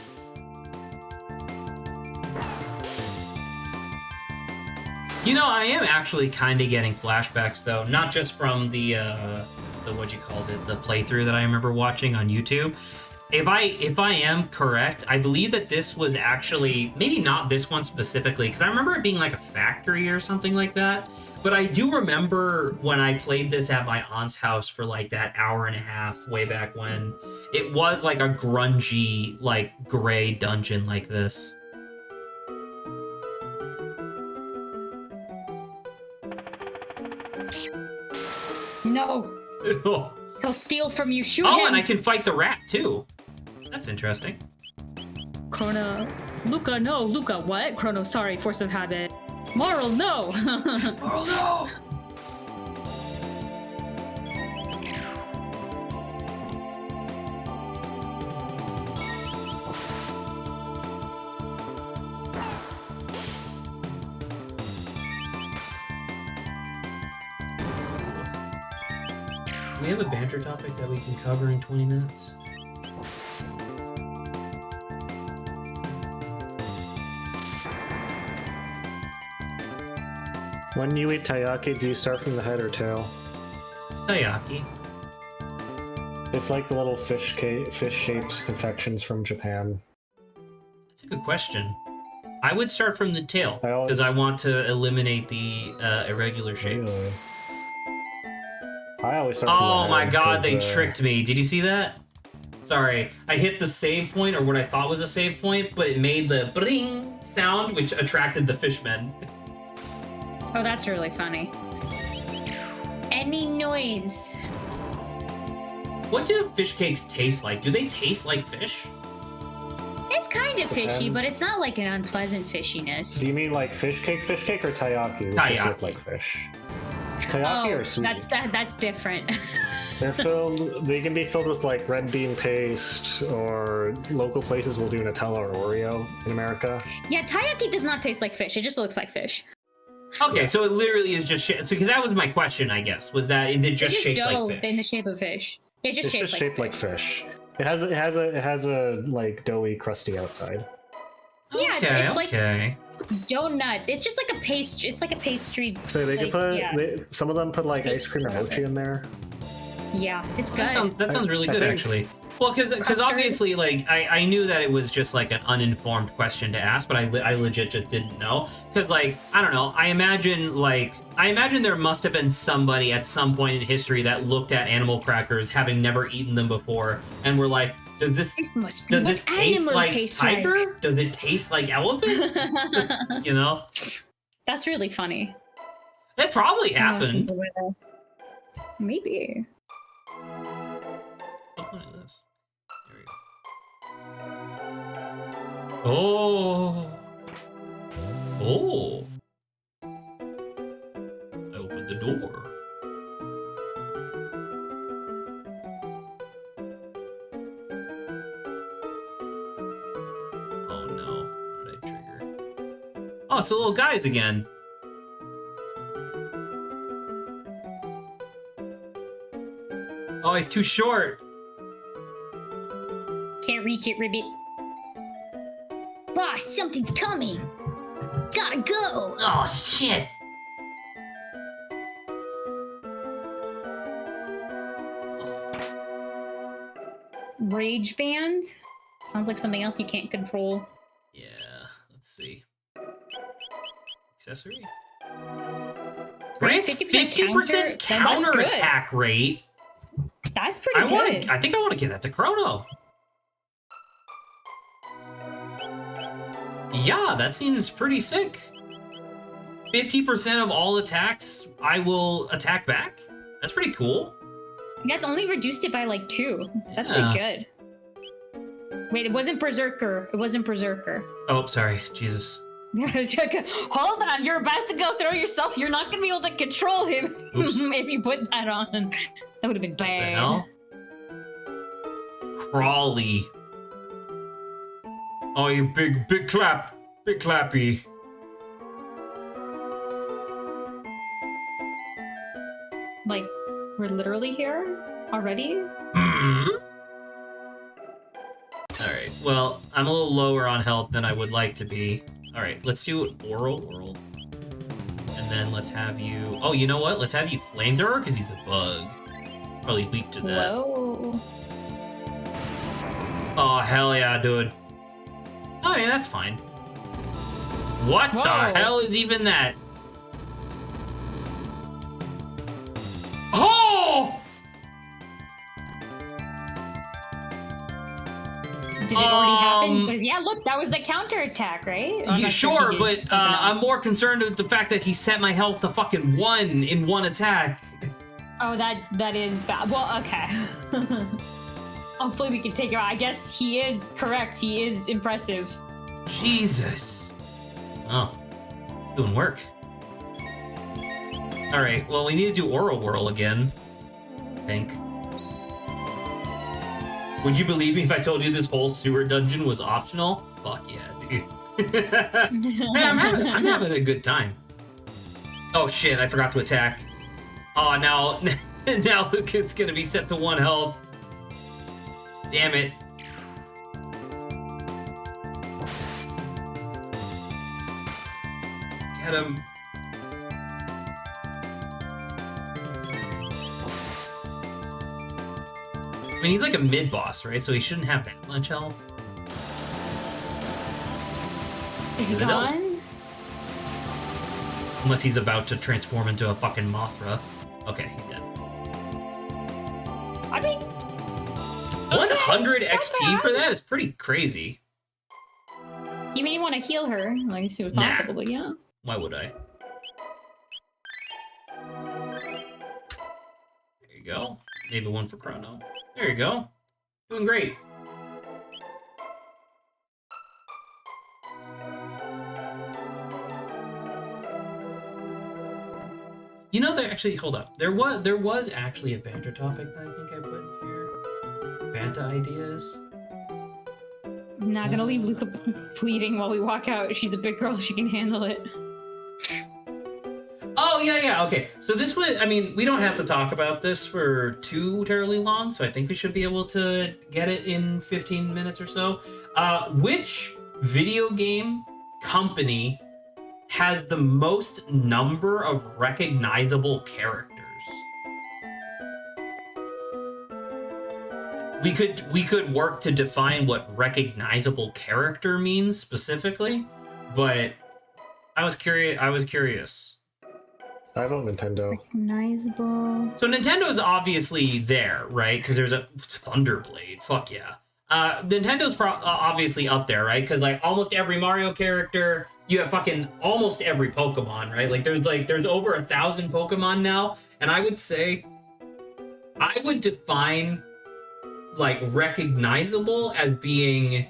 You know, I am actually kind of getting flashbacks, though. Not just from the what you calls it, the playthrough that I remember watching on YouTube. If I am correct, I believe that this was actually, maybe not this one specifically, because I remember it being like a factory or something like that. But I do remember when I played this at my aunt's house for like that hour and a half way back when, it was like a grungy, like gray dungeon like this. No. Oh, He'll steal from you. Shoot him. and I can fight the rat too. That's interesting. Chrono. Luca, no. Luca, what? Chrono, sorry. Force of habit. Marl, no. Oh no! Do we have a banter topic that we can cover in 20 minutes? When you eat taiyaki, do you start from the head or tail? Taiyaki. It's like the little fish-shaped confections from Japan. That's a good question. I would start from the tail, I always- because I want to eliminate the irregular shape. Really? I always start from the Oh head. my god, 'cause, they tricked me. Did you see that? Sorry, I hit the save point, or what I thought was a save point, but it made the bring sound, which attracted the fishmen. Oh, that's really funny. Any noise. What do fish cakes taste like? Do they taste like fish? It's kind of fishy, Depends. but it's not like an unpleasant fishiness. Do you mean like fish cake, or taiyaki? Which just look Taiyaki. like fish. Taiyaki Oh, are sweet. that's different. They're filled. They can be filled with like red bean paste, or local places will do Nutella or Oreo in America. Yeah, taiyaki does not taste like fish. It just looks like fish. Okay, so it literally is just shit. So, because that was my question, I guess, was that is it just It's just shaped dough like fish? in the shape of fish. It's just It's shaped just like shaped fish. like fish. It has a like doughy, crusty outside. Yeah, Okay, it's like okay. donut. It's just like a pastry. It's like a pastry. So they like, could put yeah. some of them put like ice cream or Pastry. mochi in there. Yeah, it's good. That sounds really I good, think- actually. Well, because Custard. obviously, like, I knew that it was just like an uninformed question to ask, but I legit just didn't know. Because, like, I don't know. I imagine there must have been somebody at some point in history that looked at animal crackers, having never eaten them before, and were like, does this must be does what this taste animal like tastes tiger? Does it taste like elephant? like. You know, That's really funny. that probably happened. Maybe. Something like this. There we go. Oh. Oh. I opened the door. Oh no. What did I trigger? Oh, it's the little guys again. Oh, he's too short. Can't reach it, Ribbit. Boss, something's coming. Gotta go. Oh shit. Rage Band. Sounds like something else you can't control. Yeah, let's see. Accessory? Grants Grants 50% 50% counter good. attack rate. That's pretty good. I think I want to give that to Chrono. Yeah, that seems pretty sick. 50% of all attacks I will attack back? That's pretty cool. That's only reduced it by like 2. That's Yeah. pretty good. Wait, it wasn't Berserker. It wasn't Berserker. Oh, sorry. Jesus. Hold on, you're about to go throw yourself. You're not gonna be able to control him if you put that on. That would have been What the bad. hell? Crawley. Oh, you big clap. Big clappy. Like, we're literally here already? Alright, well, I'm a little lower on health than I would like to be. Alright, let's do oral. And then let's have you... Oh, you know what? Let's have you flamethrower, because he's a bug. Probably weak to that. Whoa. Oh, hell yeah, dude. Oh, yeah, that's fine. What Whoa. the hell is even that? Oh! Did it already happen? Because, yeah, look, that was the counterattack, right? I'm Yeah, not sure, if he but did something else. I'm more concerned with the fact that he set my health to fucking 1 in one attack. Oh, that is bad. Well, okay. Hopefully we can take him out. I guess he is correct. He is impressive. Jesus. Oh, doing work. Alright, well, we need to do Oral Whirl again, I think. Would you believe me if I told you this whole sewer dungeon was optional? Fuck yeah, dude. Man, I'm having a good time. Oh shit, I forgot to attack. Oh, now it's gonna be set to 1 health. Damn it. Get him. I mean, he's like a mid-boss, right? So he shouldn't have that much health. Is he Even though- gone? Unless he's about to transform into a fucking Mothra. Okay, he's dead. I mean, 100 not XP bad. for that is pretty crazy. you may want to heal her, like as soon as Nah. possible, but yeah. Why would I? There you go. Maybe 1 for Chrono. There you go. Doing great. You know, hold up. There was actually a banter topic that I think I put in here. Banta ideas. I'm not gonna leave Luca bleeding while we walk out. She's a big girl. She can handle it. Oh, yeah, okay. So this was, I mean, we don't have to talk about this for too terribly long, so I think we should be able to get it in 15 minutes or so. Which video game company has the most number of recognizable characters? We could work to define what recognizable character means specifically, but I was curious. I don't Nintendo. Recognizable. So Nintendo's obviously there, right? Because there's a Thunderblade. Fuck yeah. Nintendo's obviously up there, right? Because like almost every Mario character, you have fucking almost every Pokemon, right? There's over 1,000 Pokemon now, and I would say I would define like recognizable as being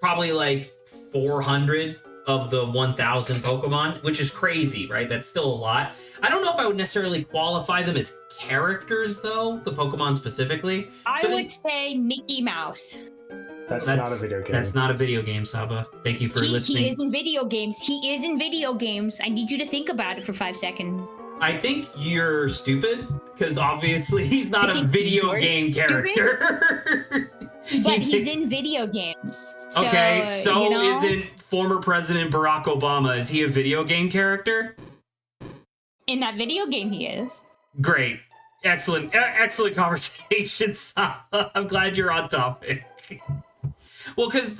probably like 400 of the 1,000 Pokemon, which is crazy, right? That's still a lot. I don't know if I would necessarily qualify them as characters, though, the Pokemon specifically. I But would say Mickey Mouse. That's not a video game. That's not a video game, Saba. Thank you for listening. He is in video games. He is in video games. I need you to think about it for 5 seconds. I think you're stupid, because obviously he's not I a think video you're game stupid. character. But he's in video games. So, Okay, so you know, isn't former President Barack Obama, is he a video game character? in that video game he is. Great. Excellent conversation, Saba. I'm glad you're on topic. Well, because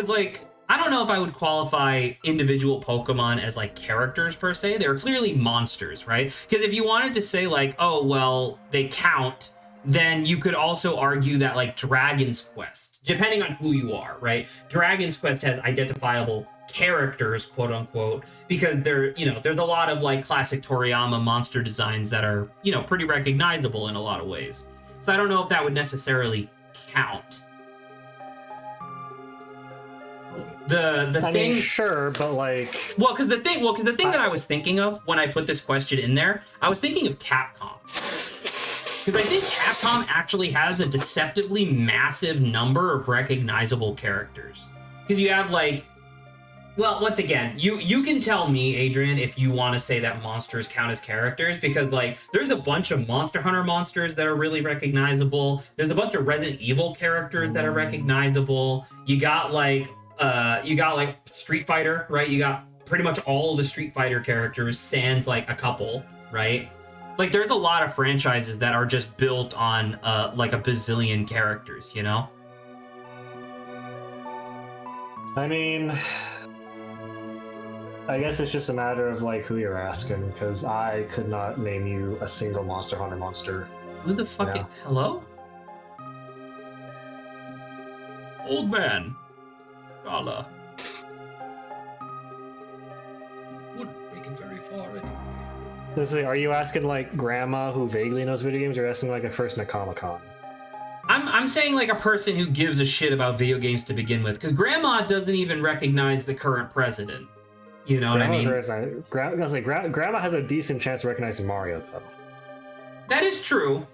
like, I don't know if I would qualify individual Pokemon as like characters per se. They're clearly monsters, right? Because if you wanted to say like, oh well, they count, then you could also argue that like Dragon's Quest, depending on who you are, right? Dragon's Quest has identifiable characters, quote unquote, because there's a lot of like classic Toriyama monster designs that are, pretty recognizable in a lot of ways. So I don't know if that would necessarily count. I mean, sure, but like, because the thing that I was thinking of when I put this question in there, I was thinking of Capcom. Because I think Capcom actually has a deceptively massive number of recognizable characters. Because you have like, well, once again, you can tell me, Adrian, if you want to say that monsters count as characters, because like there's a bunch of Monster Hunter monsters that are really recognizable. There's a bunch of Resident Evil characters that are recognizable. You got like Street Fighter, right? You got pretty much all of the Street Fighter characters, sans like a couple, right? Like there's a lot of franchises that are just built on like a bazillion characters, I mean, I guess it's just a matter of like who you're asking, because I could not name you a single Monster Hunter monster. Who the fuck? Yeah. Hello? Old man. Gala. Wouldn't make it very far already. Are you asking like grandma who vaguely knows video games, or asking like a person at Comic-Con? I'm saying like a person who gives a shit about video games to begin with, because grandma doesn't even recognize the current president. You know what I mean? Grandma has a decent chance of recognizing Mario, though. That is true.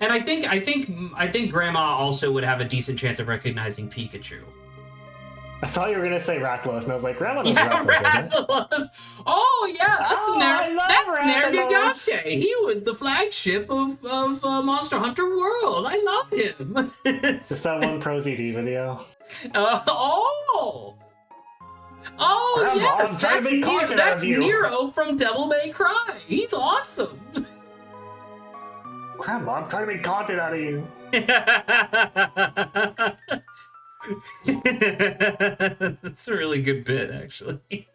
And I think grandma also would have a decent chance of recognizing Pikachu. I thought you were gonna say Rathalos, and I was like, Grandma knows Rathalos, isn't it? Rathalos. Oh yeah, that's Rathalos. Nergigante. He was the flagship of Monster Hunter World. I love him. It's that one Pro ZD video. Oh Grandma, yes, I'm trying to make content out of you. Nero from Devil May Cry. He's awesome. Grandma, I'm trying to make content out of you. That's a really good bit, actually.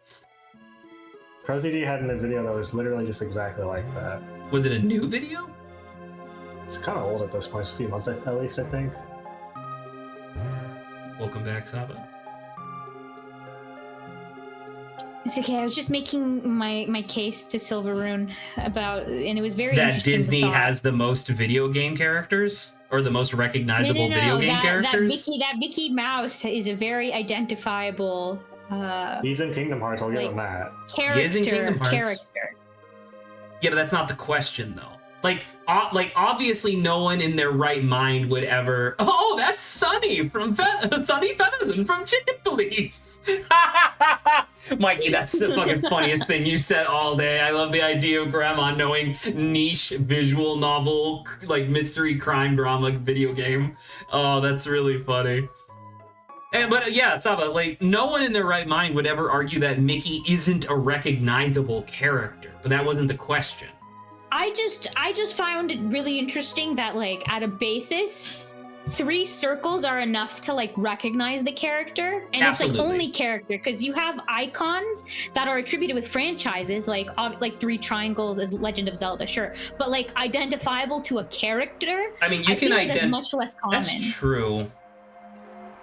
Pro ZD had a video that was literally just exactly like that. Was it a new video? It's kind of old at this point. It's a few months at least, I think. Welcome back, Saba. It's okay. I was just making my case to Silveroon about, and it was very that interesting. Disney has the most video game characters, or the most recognizable video game characters. That Mickey Mouse is a very identifiable. He's in Kingdom Hearts. I'll give him that. He is in Kingdom Hearts. Character. Yeah, but that's not the question, though. Like obviously, no one in their right mind would ever. Oh, that's Sunny from Sunny Featherland from Chicken Police. Mikey, that's the fucking funniest thing you've said all day. I love the idea of grandma knowing niche visual novel, like mystery crime drama video game. Oh, that's really funny. But yeah, Saba, like no one in their right mind would ever argue that Mickey isn't a recognizable character, but that wasn't the question. I just found it really interesting that like at a basis, 3 circles are enough to like recognize the character, and Absolutely. It's like only character, because you have icons that are attributed with franchises like 3 triangles as Legend of Zelda, sure, but like identifiable to a character. I mean, you can identify. That's much less common. That's true.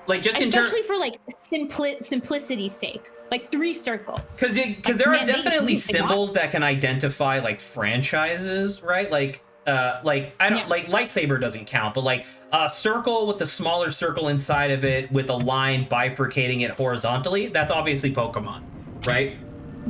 Like just especially for like simplicity's sake. Like 3 circles. Because there are definitely symbols that can identify like franchises, right? Like lightsaber doesn't count, but like a circle with a smaller circle inside of it with a line bifurcating it horizontally, that's obviously Pokemon, right?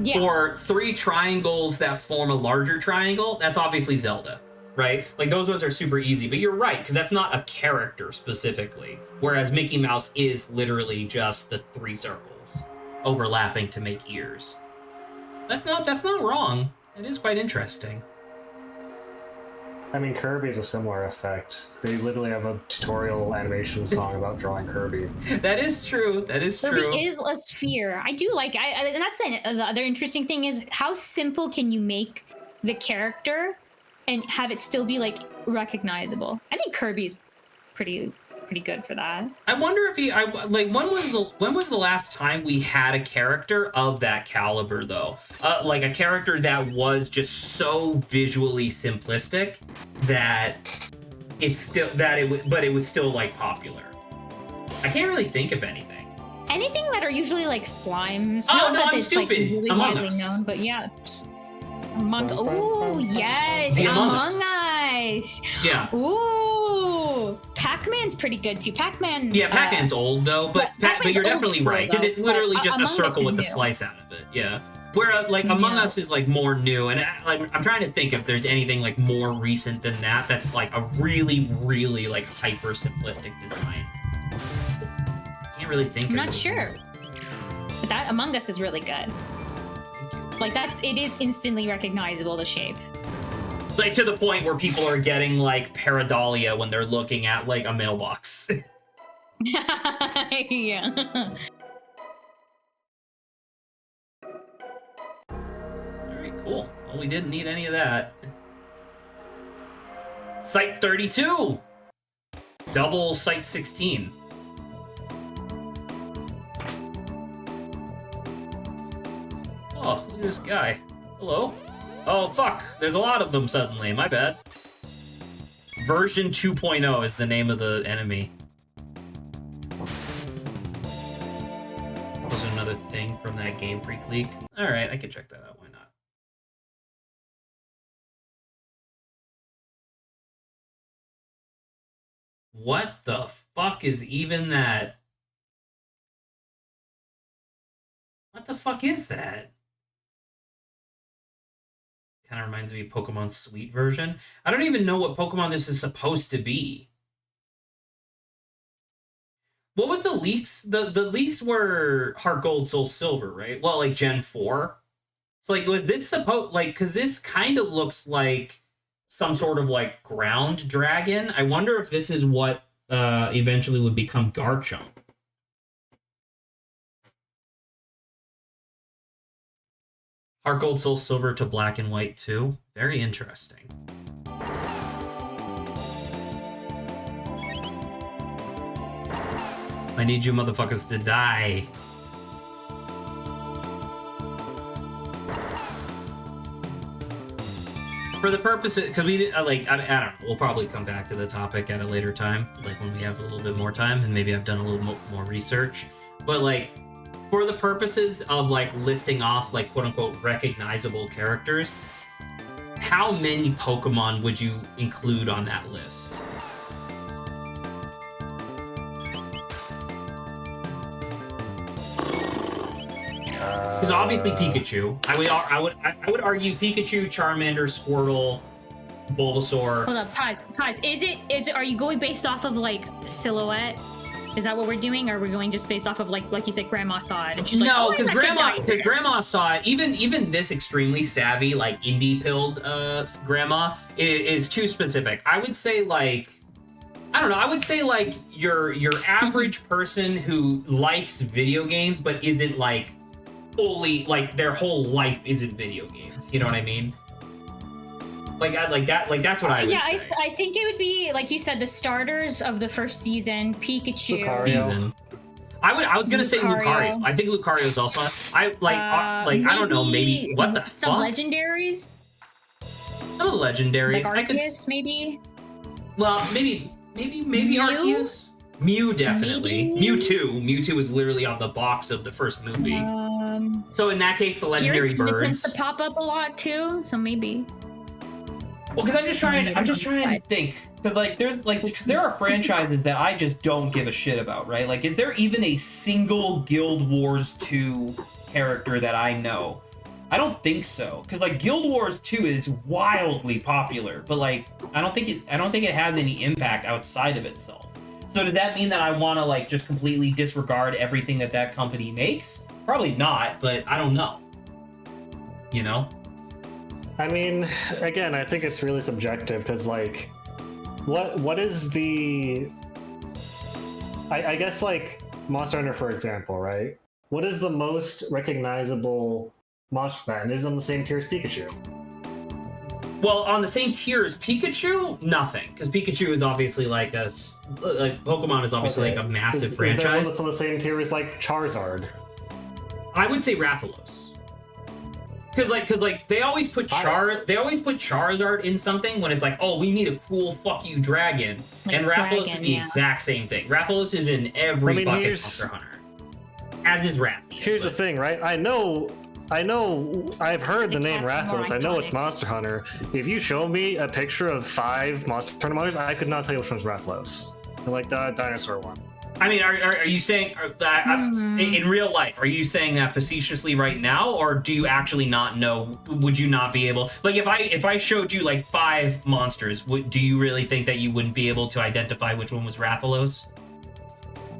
Yeah. Or 3 triangles that form a larger triangle, that's obviously Zelda, right? Like those ones are super easy, but you're right, because that's not a character specifically. Whereas Mickey Mouse is literally just the 3 circles overlapping to make ears. That's not wrong. It is quite interesting. I mean, Kirby's a similar effect. They literally have a tutorial animation song about drawing Kirby. That is true. Kirby is a sphere. I do like. And that's the other interesting thing is how simple can you make the character, and have it still be like recognizable. I think Kirby's pretty good for that. I wonder if when was the last time we had a character of that caliber though? Like a character that was just so visually simplistic that it was still like popular. I can't really think of anything. Anything that are usually like slimes. Oh, not no, that I'm it's stupid. like really Among widely Us. known, but yeah. Oh yes, The Among Us. Yeah. Ooh, Pac-Man's pretty good too. Pac-Man. Yeah, Pac-Man's old though, but Pac-Man's you're old definitely school, right because though, it's literally but just a Among Us circle is with a new. slice out of it. Yeah. Where like Among Yeah. Us is like more new, and like I'm trying to think if there's anything like more recent than that that's like a really, really like hyper simplistic design. Can't really think. I'm of not it. sure, but that Among Us is really good. Like it is instantly recognizable, the shape. Like to the point where people are getting like pareidolia when they're looking at like a mailbox. Yeah. Very cool. Well, we didn't need any of that. Site 32. Double Site 16. Oh, look at this guy. Hello. Oh, fuck. There's a lot of them suddenly. My bad. Version 2.0 is the name of the enemy. Was another thing from that Game Freak leak. Alright, I can check that out. Why not? What the fuck is even that? What the fuck is that? Kind of reminds me of Pokemon Sweet version. I don't even know what Pokemon this is supposed to be. What was the leaks? The leaks were Heart Gold, Soul Silver, right? Well, like Gen 4. So like was this supposed like because this kind of looks like some sort of like ground dragon. I wonder if this is what eventually would become Garchomp. Heart Gold, Soul Silver to Black and White too. Very interesting. I need you motherfuckers to die. For the purpose of, because we did, like, I don't know, we'll probably come back to the topic at a later time, like when we have a little bit more time and maybe I've done a little more research. But like, for the purposes of like listing off like quote unquote recognizable characters, how many Pokemon would you include on that list? Because obviously Pikachu. I would argue Pikachu, Charmander, Squirtle, Bulbasaur. Hold up, pause. Is it? Are you going based off of like silhouette? Is that what we're doing, or are we going just based off of like you said, Grandma saw it and she's like, No, oh, I because recognize her. Grandma saw it. Even this extremely savvy, like indie pilled Grandma is too specific. I would say like, I don't know. I would say like your average person who likes video games but isn't like fully like their whole life isn't video games. You know what I mean? Like that's what I would say. I think it would be like you said, the starters of the first season, Pikachu. Lucario. I was gonna say Lucario. Lucario. I think Lucario is also. I don't know. Maybe what the some fuck? Legendaries. Some of the legendaries. Like I could. Arceus, maybe. Well, maybe Mew? Arceus. Mew definitely. Maybe? Mewtwo is literally on the box of the first movie. So in that case, the legendary Giratina tends birds. to pop up a lot too, so maybe. Well, because I'm just trying to think, because like there are franchises that I just don't give a shit about, right? Like, is there even a single Guild Wars 2 character that I know? I don't think so, because like Guild Wars 2 is wildly popular, but like I don't think it has any impact outside of itself. So does that mean that I want to like just completely disregard everything that company makes? Probably not, but I don't know. You know? I mean, again, I think it's really subjective because, like, what is the? I guess like Monster Hunter, for example, right? What is the most recognizable monster that is on the same tier as Pikachu? Well, on the same tier as Pikachu, nothing, because Pikachu is obviously like Pokemon is obviously like a massive Is there one franchise. that's on the same tier as like Charizard? I would say Rathalos. Cause they always put Charizard in something when it's like, oh, we need a cool fuck you dragon, Like and Rathalos is dragon, the yeah. exact same thing. Rathalos is in every fucking Monster Hunter, as is Rathian. Here's the thing, right? I know. I've heard the name That's more Rathalos. I know it's iconic. Monster Hunter. If you show me a picture of 5 Monster Hunter monsters, I could not tell you which one's Rathalos. Like the dinosaur one. I mean, are you saying that in real life? Are you saying that facetiously right now, or do you actually not know? Would you not be able? Like, if I showed you like 5 monsters, do you really think that you wouldn't be able to identify which one was Rathalos?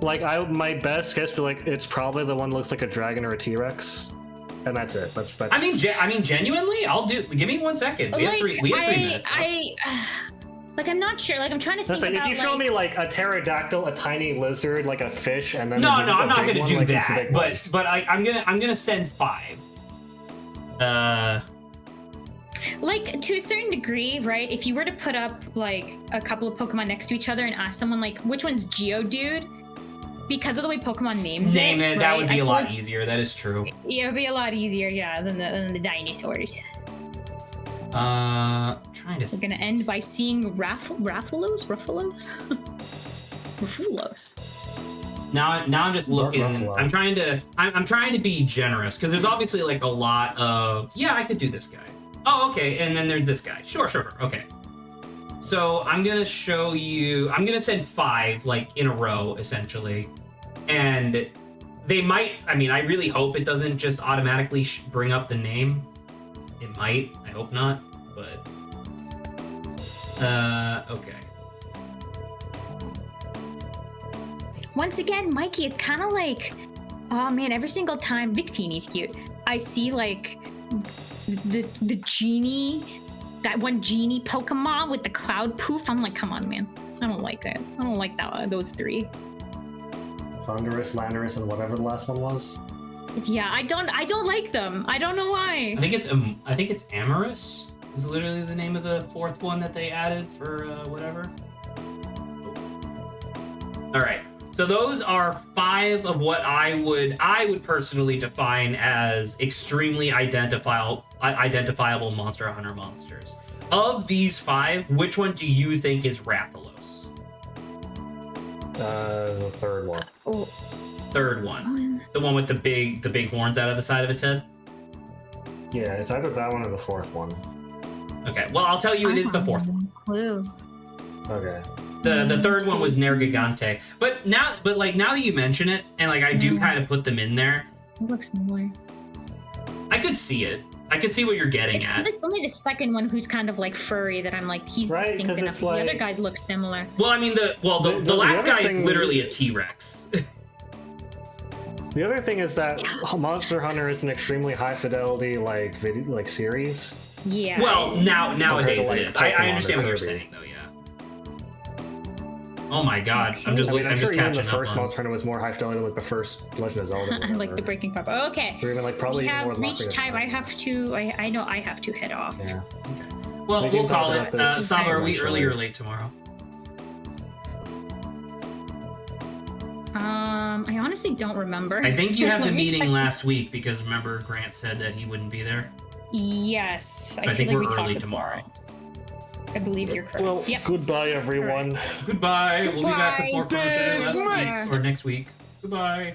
Like my best guess would be like it's probably the one that looks like a dragon or a T-Rex, and that's it. That's. I mean, genuinely, I'll do. Give me 1 second. We have 3 minutes. Like, I'm not sure. Like, I'm trying to think That's like, about, if you show me like a pterodactyl, a tiny lizard, like a fish, and then No, a I'm not big gonna one, do like, it's the that. big one. But I'm gonna send 5. like, to a certain degree, right? If you were to put up, like, a couple of Pokemon next to each other and ask someone, like, which one's Geodude? Because of the way Pokemon names Name it. That right? would be I a feel lot like easier. That is true. it would be a lot easier, yeah, than the dinosaurs. Trying to. We're gonna end by seeing Rathalos? Rathalos. Now I'm just looking. Ruffalo. I'm trying to be generous because there's obviously like a lot of I could do this guy. Oh, okay, and then there's this guy. Sure, okay. So I'm gonna show you. I'm gonna send 5 like in a row essentially, and they might. I mean, I really hope it doesn't just automatically bring up the name. It might. I hope not. But okay. Once again, Mikey, it's kind of like, oh man, every single time Victini's cute, I see like the genie, that one genie Pokemon with the cloud poof. I'm like, come on, man, I don't like that. I don't like those 3. Thunderous, Landorus, and whatever the last one was. Yeah, I don't like them. I don't know why. I think it's Amorous. Is literally the name of the 4th one that they added for whatever. All right. So those are 5 of what I would personally define as extremely identifiable Monster Hunter monsters. Of these 5, which one do you think is Rathalos? The third one. Oh, 3rd one, the one with the big horns out of the side of its head. Yeah, it's either that one or the 4th one. Okay. Well, I'll tell you, it is the 4th one. Clue. Okay. The 3rd one was Nergigante. But now that you mention it, and like I do kind of put them in there, It looks similar. I could see it. I could see what you're getting at. It's only the second one who's kind of like furry that I'm like, he's Right, distinct 'cause enough. it's The other like- guys look similar. Well, I mean, the The last other guy thing- is literally a T-Rex. The other thing is that Monster Hunter is an extremely high fidelity like series. Yeah. Well, nowadays like, it is. Pokemon I understand or what you're Kirby. saying, though. Yeah. Oh my God, I'm just I mean, I'm sure even catching the up first on. Monster Hunter was more high fidelity than like the first Legend of Zelda. I like the breaking pop. Okay. Or even like probably We even more have than reached Ocarina of time. I have to. I know I have to head off. Yeah. Well, We we'll can talk call about it. this Saba, are we eventually. early or late tomorrow? I honestly don't remember. I think you have the Let me meeting check. last week because remember Grant said that he wouldn't be there. Yes, I I feel think like we're we early talked tomorrow. before. I believe you're correct. Well, Yep. goodbye everyone. Goodbye. We'll be back with more Chrono Trigger Dismissed. or next week. Goodbye.